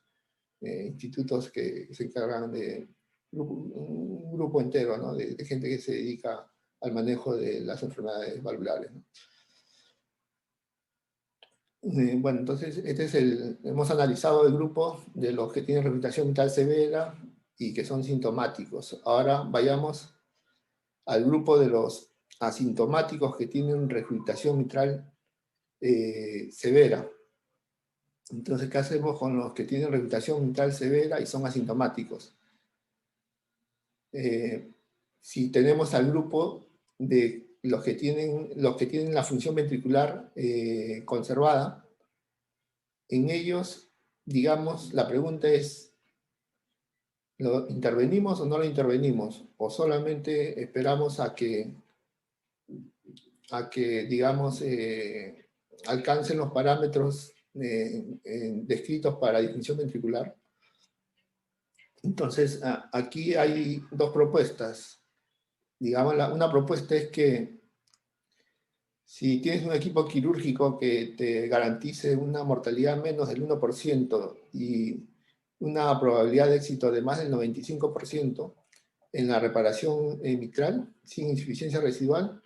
institutos que se encargan de un grupo entero, ¿no? De gente que se dedica al manejo de las enfermedades valvulares, ¿no? Bueno, entonces hemos analizado el grupo de los que tienen rehabilitación mitral severa y que son sintomáticos. Ahora vayamos al grupo de los asintomáticos que tienen rehabilitación mitral severa. Entonces, ¿qué hacemos con los que tienen rehabilitación mitral severa y son asintomáticos? Si tenemos al grupo de los que tienen la función ventricular conservada, en ellos, digamos, la pregunta es, ¿lo intervenimos o no lo intervenimos? ¿O solamente esperamos a que digamos, alcancen los parámetros descritos para disfunción ventricular? Entonces, aquí hay dos propuestas. Digamos, una propuesta es que si tienes un equipo quirúrgico que te garantice una mortalidad menos del 1% y una probabilidad de éxito de más del 95% en la reparación mitral sin insuficiencia residual,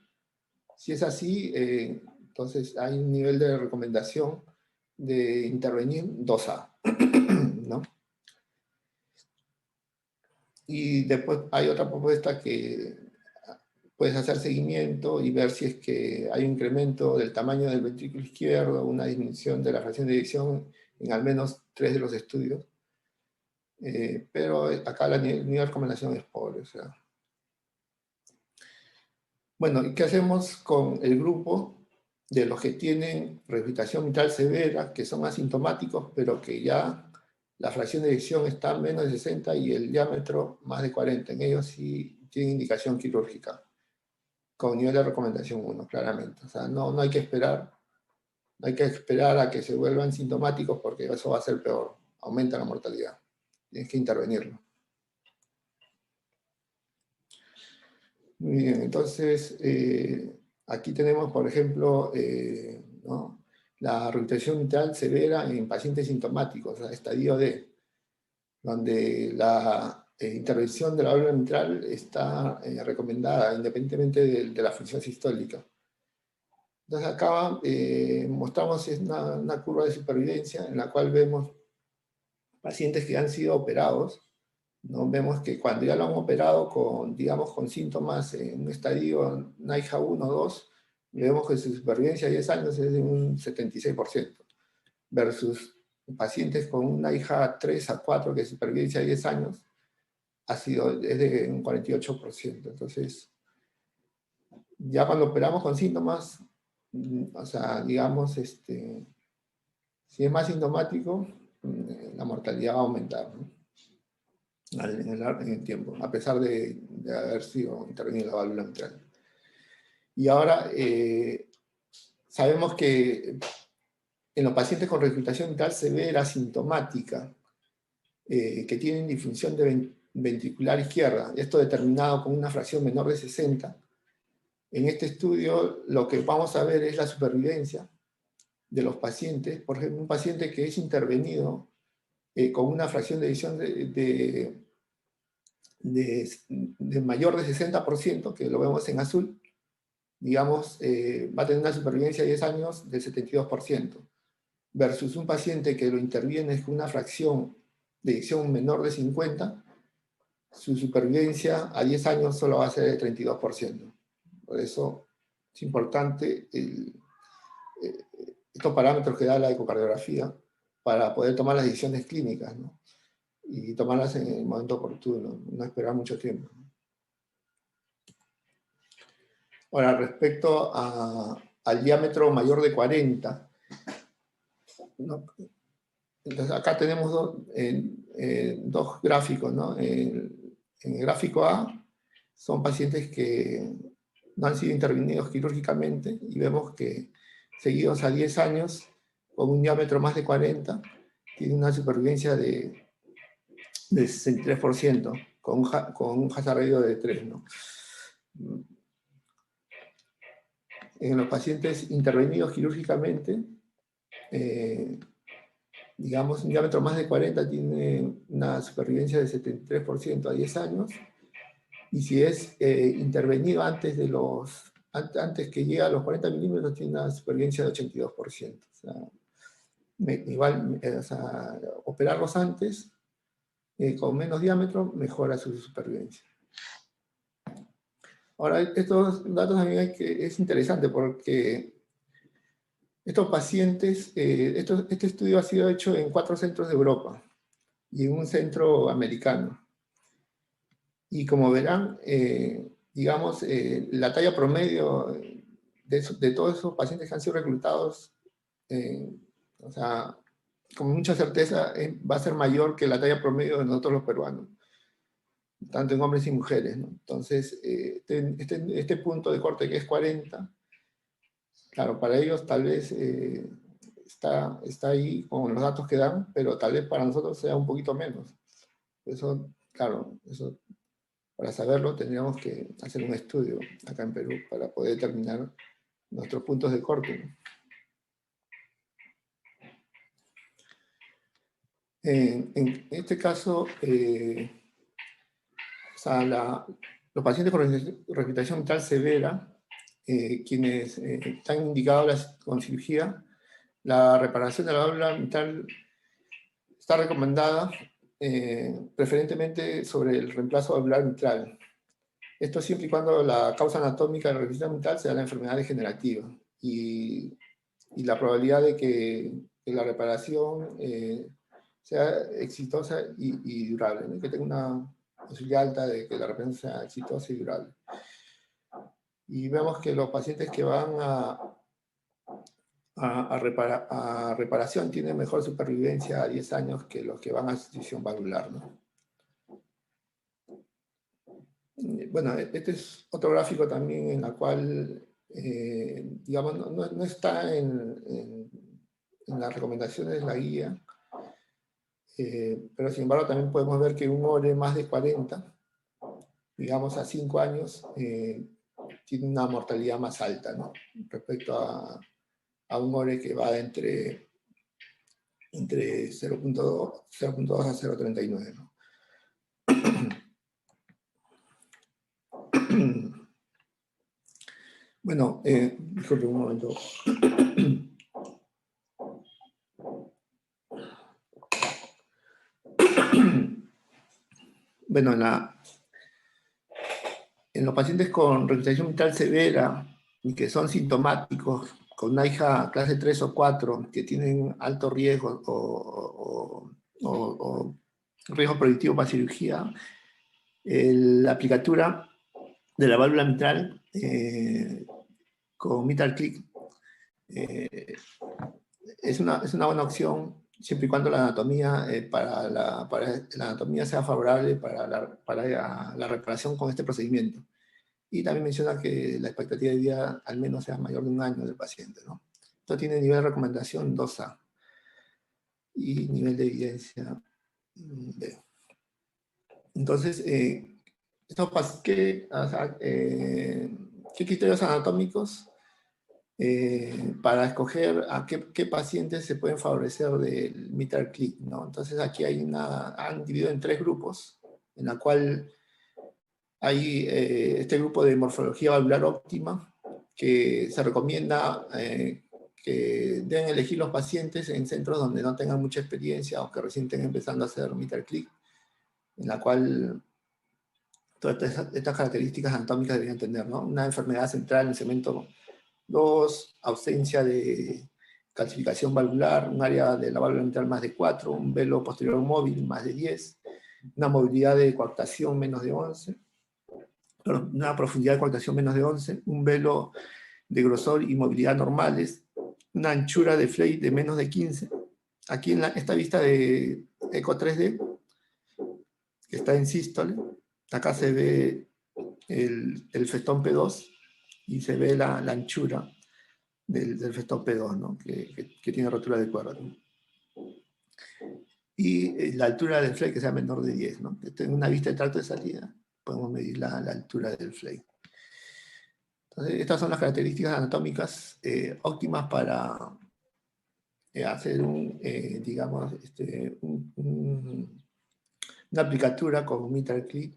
si es así, entonces hay un nivel de recomendación de intervenir 2A, ¿no? Y después hay otra propuesta que puedes hacer seguimiento y ver si es que hay un incremento del tamaño del ventrículo izquierdo, una disminución de la fracción de eyección en al menos 3 de los estudios. Pero acá la nivel de recomendación es pobre. O sea. Bueno, ¿y qué hacemos con el grupo de los que tienen rehabilitación mitral severa, que son asintomáticos, pero que ya la fracción de eyección está menos de 60 y el diámetro más de 40? En ellos sí tienen indicación quirúrgica, con nivel de recomendación 1, claramente. O sea, no hay que esperar. No hay que esperar a que se vuelvan sintomáticos porque eso va a ser peor. Aumenta la mortalidad. Tienes que intervenirlo. Muy bien, entonces aquí tenemos, por ejemplo, ¿no? La rehabilitación mitral severa en pacientes sintomáticos, o sea, estadio D, donde la intervención de la válvula mitral está recomendada independientemente de la función sistólica. Entonces acá mostramos una curva de supervivencia en la cual vemos pacientes que han sido operados, ¿no? Vemos que cuando ya lo han operado con, digamos, con síntomas en un estadio NIHA 1 o 2, vemos que su supervivencia a 10 años es de un 76%, versus pacientes con un NIHA 3 a 4, que supervivencia a 10 años, es de un 48%. Entonces, ya cuando operamos con síntomas, o sea, digamos, si es más sintomático, la mortalidad va a aumentar, ¿no? En el tiempo, a pesar de haber sido intervenida la válvula mitral. Y ahora sabemos que en los pacientes con rehabilitación mitral severa sintomática, que tienen disfunción ventricular izquierda, esto determinado con una fracción menor de 60, en este estudio lo que vamos a ver es la supervivencia de los pacientes, por ejemplo, un paciente que es intervenido con una fracción de eyección de mayor de 60%, que lo vemos en azul, digamos, va a tener una supervivencia de 10 años del 72%, versus un paciente que lo interviene con una fracción de eyección menor de 50, su supervivencia a 10 años solo va a ser de 32%. Por eso es importante estos parámetros que da la ecocardiografía para poder tomar las decisiones clínicas, ¿no? Y tomarlas en el momento oportuno, no esperar mucho tiempo. Ahora, respecto al diámetro mayor de 40, ¿no? Entonces acá tenemos dos gráficos, ¿no? En el gráfico A son pacientes que no han sido intervenidos quirúrgicamente y vemos que seguidos a 10 años, con un diámetro más de 40, tiene una supervivencia de 63%, con un hazard ratio de 3, ¿no? En los pacientes intervenidos quirúrgicamente, digamos, un diámetro más de 40 tiene una supervivencia de 73% a 10 años, y si es intervenido antes que llegue a los 40 milímetros, tiene una supervivencia de 82%. O sea, igual, o sea, operarlos antes, con menos diámetro, mejora su supervivencia. Ahora, estos datos también es interesante porque estos pacientes, este estudio ha sido hecho en 4 centros de Europa y en un centro americano. Y como verán, digamos, la talla promedio de todos esos pacientes que han sido reclutados, o sea, con mucha certeza va a ser mayor que la talla promedio de nosotros los peruanos, tanto en hombres y mujeres, ¿no? Entonces, este punto de corte que es 40, claro, para ellos tal vez está ahí con los datos que dan, pero tal vez para nosotros sea un poquito menos. Eso, claro, eso, para saberlo tendríamos que hacer un estudio acá en Perú para poder determinar nuestros puntos de corte, ¿no? En este caso, o sea, los pacientes con regurgitación mitral severa, quienes están indicados con cirugía, la reparación de la válvula mitral está recomendada preferentemente sobre el reemplazo valvular mitral. Esto siempre y cuando la causa anatómica de la regurgitación mitral sea la enfermedad degenerativa y la probabilidad de que la reparación sea exitosa y durable, ¿no? Que tenga una posibilidad alta de que la reparación sea exitosa y durable. Y vemos que los pacientes que van a reparación tienen mejor supervivencia a 10 años que los que van a sustitución valvular, ¿no? Bueno, este es otro gráfico también en la cual, digamos, no está en las recomendaciones de la guía, pero sin embargo también podemos ver que un ORE más de 40, digamos a 5 años, tiene una mortalidad más alta, ¿no? Respecto a un ORE que va entre 0.2 a 0.39, ¿no? Bueno, disculpe un momento. Bueno, en los pacientes con regurgitación mitral severa y que son sintomáticos, con una hija clase 3 o 4, que tienen alto riesgo o riesgo predictivo para cirugía, la aplicatura de la válvula mitral con Mitral Click es una buena opción siempre y cuando la anatomía, la anatomía sea favorable para la reparación con este procedimiento. Y también menciona que la expectativa de vida al menos sea mayor de 1 año del paciente, ¿no? Esto tiene nivel de recomendación 2A y nivel de evidencia B. Entonces, ¿qué criterios anatómicos para escoger a qué pacientes se pueden favorecer del mitral click, ¿no? Entonces aquí han dividido en 3 grupos, en la cual hay este grupo de morfología valvular óptima, que se recomienda que deben elegir los pacientes en centros donde no tengan mucha experiencia o que recién estén empezando a hacer mitral click, en la cual todas estas características anatómicas deberían tener, ¿no? Una enfermedad central en el segmento 2, ausencia de calcificación valvular, un área de la válvula mitral más de 4, un velo posterior móvil más de 10, una movilidad de coartación menos de 11, una profundidad de coartación menos de 11, un velo de grosor y movilidad normales, una anchura de Fley de menos de 15. Aquí en esta vista de eco 3D, que está en sístole, acá se ve el festón P2 y se ve la anchura del festón P2, ¿no? que tiene rotura de cuerda, ¿no? Y la altura del flay que sea menor de 10, ¿no? En una vista de tracto de salida podemos medir la altura del flay. Entonces, estas son las características anatómicas óptimas para hacer digamos, una aplicatura con mitral click.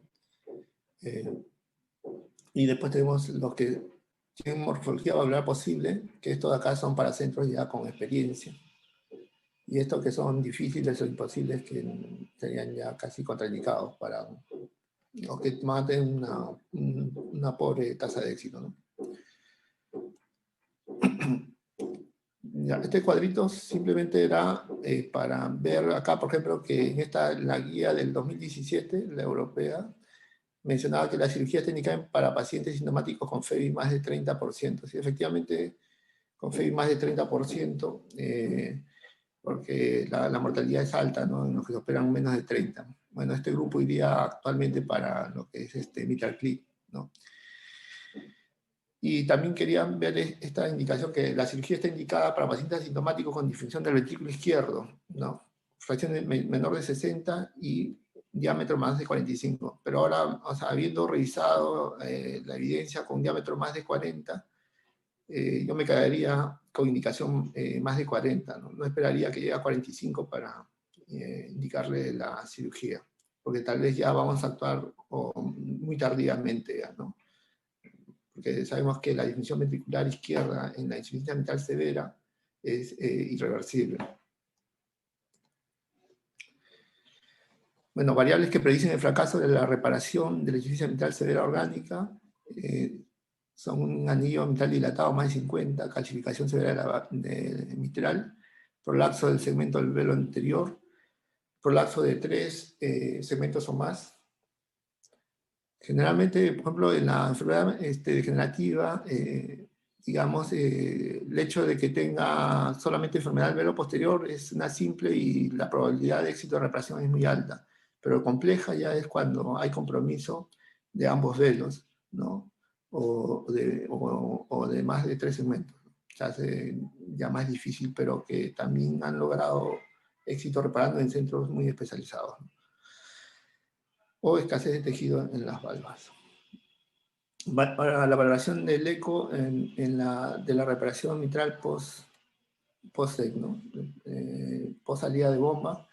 Y después tenemos los que tienen morfología valvular posible, que estos de acá son para centros ya con experiencia. Y estos que son difíciles o imposibles, que serían ya casi contraindicados para los que van a tener una pobre tasa de éxito, ¿no? Ya, este cuadrito simplemente era para ver acá, por ejemplo, que en la guía del 2017, la europea, mencionaba que la cirugía técnica para pacientes sintomáticos con FEBI más de 30%. Sí, efectivamente, con FEBI más de 30%, porque la mortalidad es alta, ¿no? En los que se operan menos de 30. Bueno, este grupo iría actualmente para lo que es mitral click, ¿no? Y también querían ver esta indicación que la cirugía está indicada para pacientes asintomáticos con disfunción del ventrículo izquierdo, ¿no? Fracción menor de 60 y diámetro más de 45. Pero ahora, o sea, habiendo revisado la evidencia con diámetro más de 40, yo me quedaría con indicación más de 40, ¿no? No esperaría que llegue a 45 para indicarle la cirugía, porque tal vez ya vamos a actuar muy tardíamente, ¿no? Porque sabemos que la disfunción ventricular izquierda en la insuficiencia mitral severa es irreversible. Bueno, variables que predicen el fracaso de la reparación de la insuficiencia mitral severa orgánica son un anillo mitral dilatado más de 50, calcificación severa de mitral, prolapso del segmento del velo anterior, prolapso de 3 segmentos o más. Generalmente, por ejemplo, en la enfermedad degenerativa, digamos, el hecho de que tenga solamente enfermedad del velo posterior es una simple y la probabilidad de éxito de reparación es muy alta, pero compleja ya es cuando hay compromiso de ambos velos, ¿no? O de más de 3 segmentos. Se hace ya más difícil, pero que también han logrado éxito reparando en centros muy especializados, ¿no? O escasez de tejido en las valvas. Para la valoración del eco de la reparación mitral post-sec, ¿no? Post salida de bomba.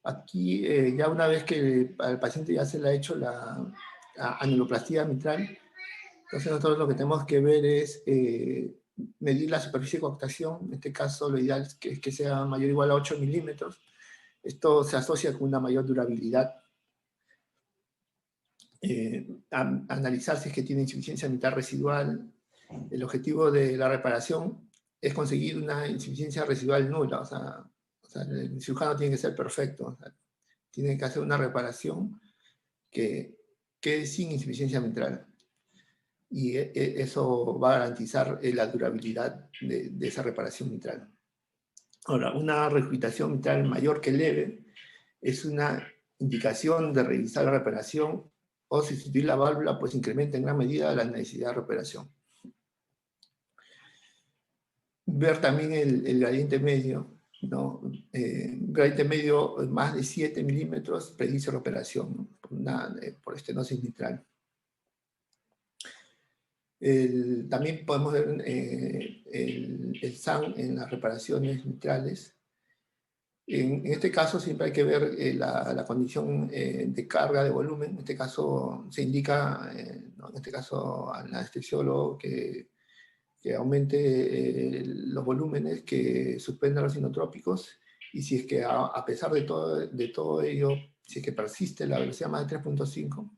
Aquí, ya una vez que al paciente ya se le ha hecho la aneuloplastia mitral, entonces nosotros lo que tenemos que ver es medir la superficie de coartación. En este caso, lo ideal es que sea mayor o igual a 8 milímetros. Esto se asocia con una mayor durabilidad. Analizar si es que tiene insuficiencia mitral residual. El objetivo de la reparación es conseguir una insuficiencia residual nula, o sea, el cirujano tiene que ser perfecto, o sea, tiene que hacer una reparación que quede sin insuficiencia mitral. Y eso va a garantizar la durabilidad de esa reparación mitral. Ahora, una regurgitación mitral mayor que leve es una indicación de revisar la reparación o sustituir la válvula, pues incrementa en gran medida la necesidad de reparación. Ver también el gradiente medio, ¿no? Gradiente medio más de 7 milímetros predice reparación, ¿no? Por estenosis mitral. También podemos ver el SAN en las reparaciones mitrales. En este caso siempre hay que ver la condición de carga de volumen. En este caso se indica, ¿no? En este caso al anestesiólogo que aumente los volúmenes, que suspenda los inotrópicos, y si es que a pesar de todo ello, si es que persiste la velocidad más de 3.5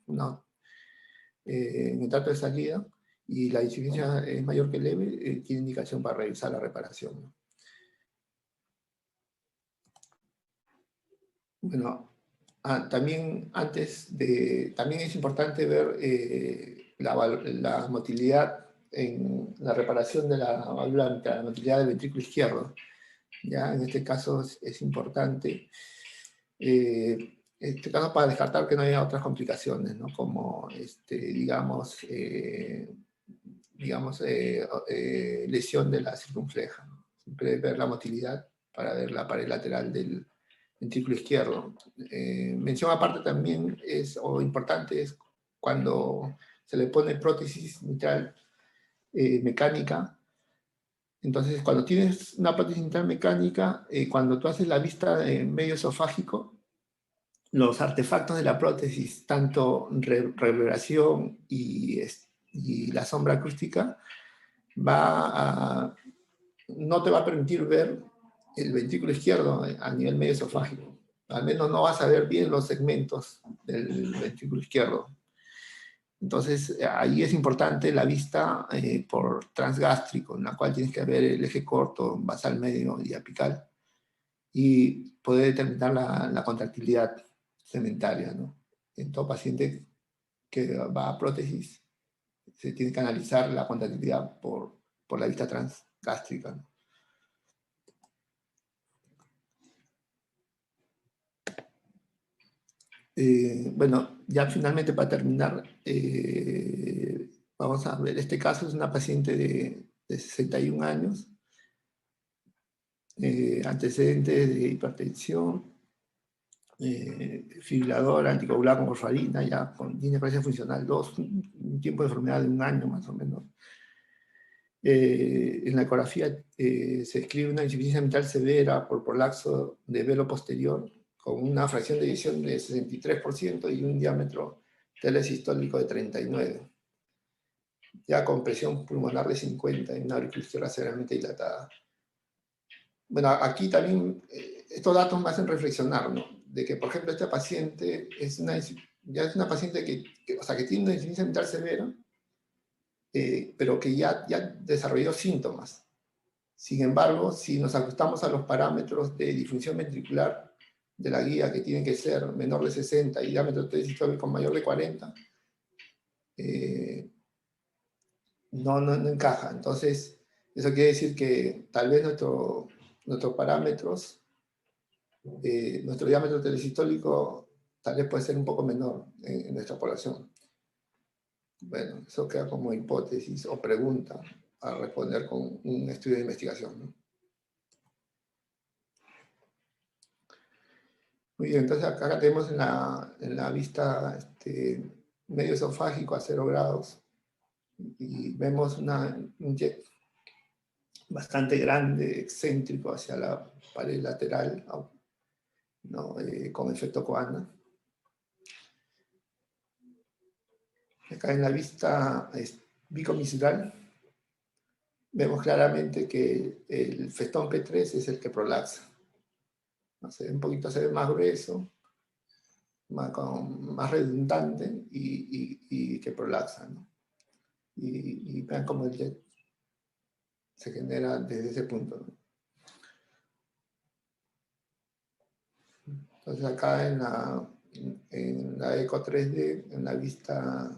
en el trato de salida, y la insuficiencia es mayor que leve, tiene indicación para realizar la reparación, ¿no? Bueno, también también es importante ver la motilidad en la reparación de la válvula mitral, la motilidad del ventrículo izquierdo. Ya en este caso es importante, este caso para descartar que no haya otras complicaciones, ¿no? Como, lesión de la circunfleja, ¿no? Siempre ver la motilidad para ver la pared lateral del ventrículo izquierdo. Mención aparte también o importante es cuando se le pone prótesis mitral mecánica. Entonces, cuando tienes una prótesis mitral mecánica, cuando tú haces la vista en medio esofágico, los artefactos de la prótesis, tanto reverberación y la sombra acústica, no te va a permitir ver el ventrículo izquierdo a nivel medio esofágico. Al menos no vas a ver bien los segmentos del ventrículo izquierdo. Entonces, ahí es importante la vista por transgástrico, en la cual tienes que ver el eje corto, basal medio y apical, y poder determinar la contractilidad segmentaria, ¿no? En todo paciente que va a prótesis, se tiene que analizar la contractilidad por la vista transgástrica, ¿no? Bueno, ya finalmente para terminar, vamos a ver, este caso es una paciente de 61 años, antecedentes de hipertensión, fibrilador, anticoagulado con warfarina, ya con dineplasia funcional 2, un tiempo de enfermedad de 1 año más o menos. En la ecografía se escribe una insuficiencia mitral severa por prolapso de velo posterior, con una fracción de eyección de 63% y un diámetro telesistólico de 39, ya con presión pulmonar de 50 y una aurícula izquierda severamente dilatada. Bueno, aquí también estos datos me hacen reflexionar, ¿no? De que, por ejemplo, esta paciente ya es una paciente o sea, que tiene una insuficiencia mitral severa, pero que ya desarrolló síntomas. Sin embargo, si nos ajustamos a los parámetros de disfunción ventricular de la guía, que tienen que ser menor de 60 y diámetro telesistólico mayor de 40, no encaja. Entonces, eso quiere decir que tal vez nuestros parámetros, nuestro diámetro telesistólico tal vez puede ser un poco menor en nuestra población. Bueno, eso queda como hipótesis o pregunta a responder con un estudio de investigación, ¿no? Muy bien, entonces acá tenemos en la vista medio esofágico a 0 grados y vemos un jet bastante grande, excéntrico hacia la pared lateral, ¿no? Con efecto Coanda. Acá en la vista bicomisural vemos claramente que el festón P3 es el que prolapsa. ¿No? Un poquito se ve más grueso, más redundante y que prolapsa, ¿no? Y vean cómo el jet se genera desde ese punto, ¿no? Entonces acá en la eco 3D, en la vista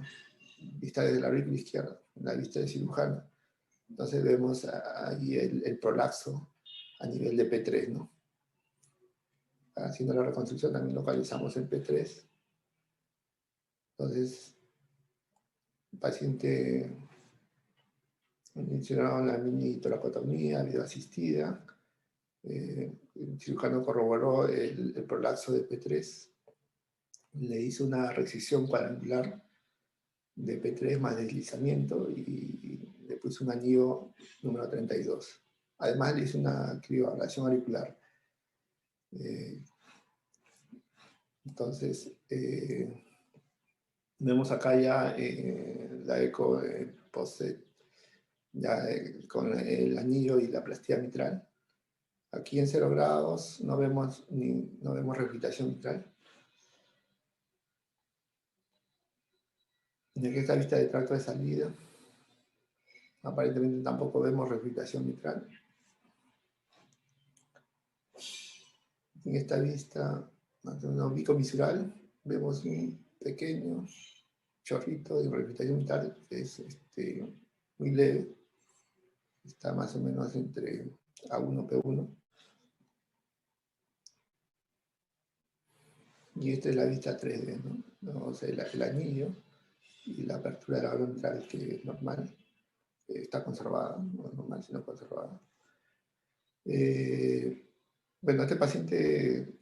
desde la aurícula izquierda, en la vista de cirujano, entonces vemos ahí el prolapso a nivel de P3, ¿no? Haciendo la reconstrucción también localizamos el P3. Entonces, el paciente hicieron la mini toracotomía, video asistida, el cirujano corroboró el prolapso de P3, le hizo una resección cuadrangular de P3 más deslizamiento y le puse un anillo número 32. Además le hice una crioablación auricular. Entonces, vemos acá ya la eco post-set, ya con el anillo y la plastía mitral. Aquí en 0 grados no vemos regurgitación mitral. Y aquí está vista de tracto de salida. Aparentemente tampoco vemos regurgitación mitral. En esta vista ombico-visual vemos un pequeño chorrito de regurgitación mitral que es muy leve. Está más o menos entre A1 y P1. Y esta es la vista 3D, ¿no? O sea, el anillo y la apertura de la válvula mitral, que es normal, está conservada, no es normal, sino conservada. Bueno, este paciente,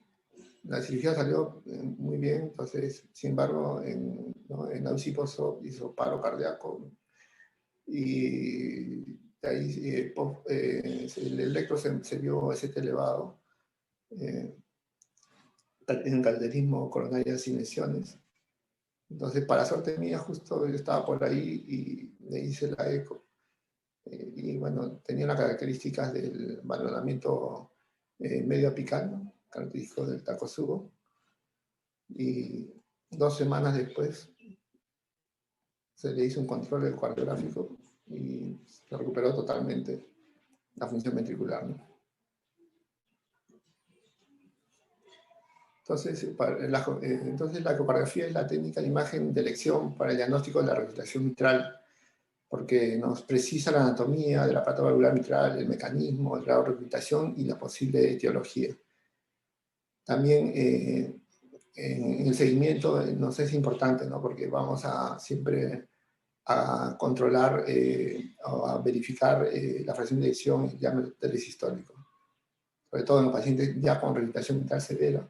la cirugía salió muy bien, entonces, sin embargo, en la UCI hizo paro cardíaco y de ahí el electro se vio ST elevado, en calderismo coronario sin lesiones. Entonces, para suerte mía, justo yo estaba por ahí y le hice la eco. Y bueno, tenía las características del valoramiento medio apical, ¿no? Característico del Takotsubo. Y 2 semanas después se le hizo un control ecocardiográfico y se recuperó totalmente la función ventricular, ¿no? Entonces, la ecografía es la técnica de imagen de elección para el diagnóstico de la regurgitación mitral, porque nos precisa la anatomía del aparato valvular mitral, el mecanismo, el grado de regurgitación y la posible etiología. También en el seguimiento nos es importante, ¿no? Porque vamos siempre a controlar o a verificar la fracción de eyección y el diámetro del sistólico, sobre todo en los pacientes ya con regurgitación mitral severa,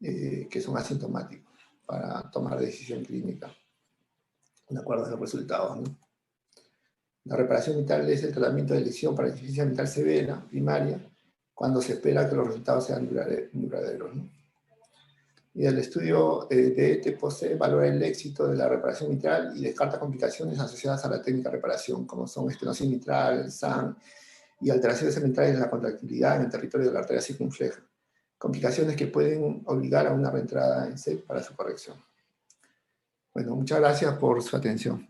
que son asintomáticos, para tomar decisión clínica de acuerdo a los resultados, ¿no? La reparación mitral es el tratamiento de lesión para insuficiencia mitral severa, primaria, cuando se espera que los resultados sean duraderos, ¿no? Y el estudio de ET-POSE valora el éxito de la reparación mitral y descarta complicaciones asociadas a la técnica de reparación, como son estenosis mitral, el SAN y alteraciones mitrales en la contractilidad en el territorio de la arteria circunfleja. Complicaciones que pueden obligar a una reentrada en SEP para su corrección. Bueno, muchas gracias por su atención.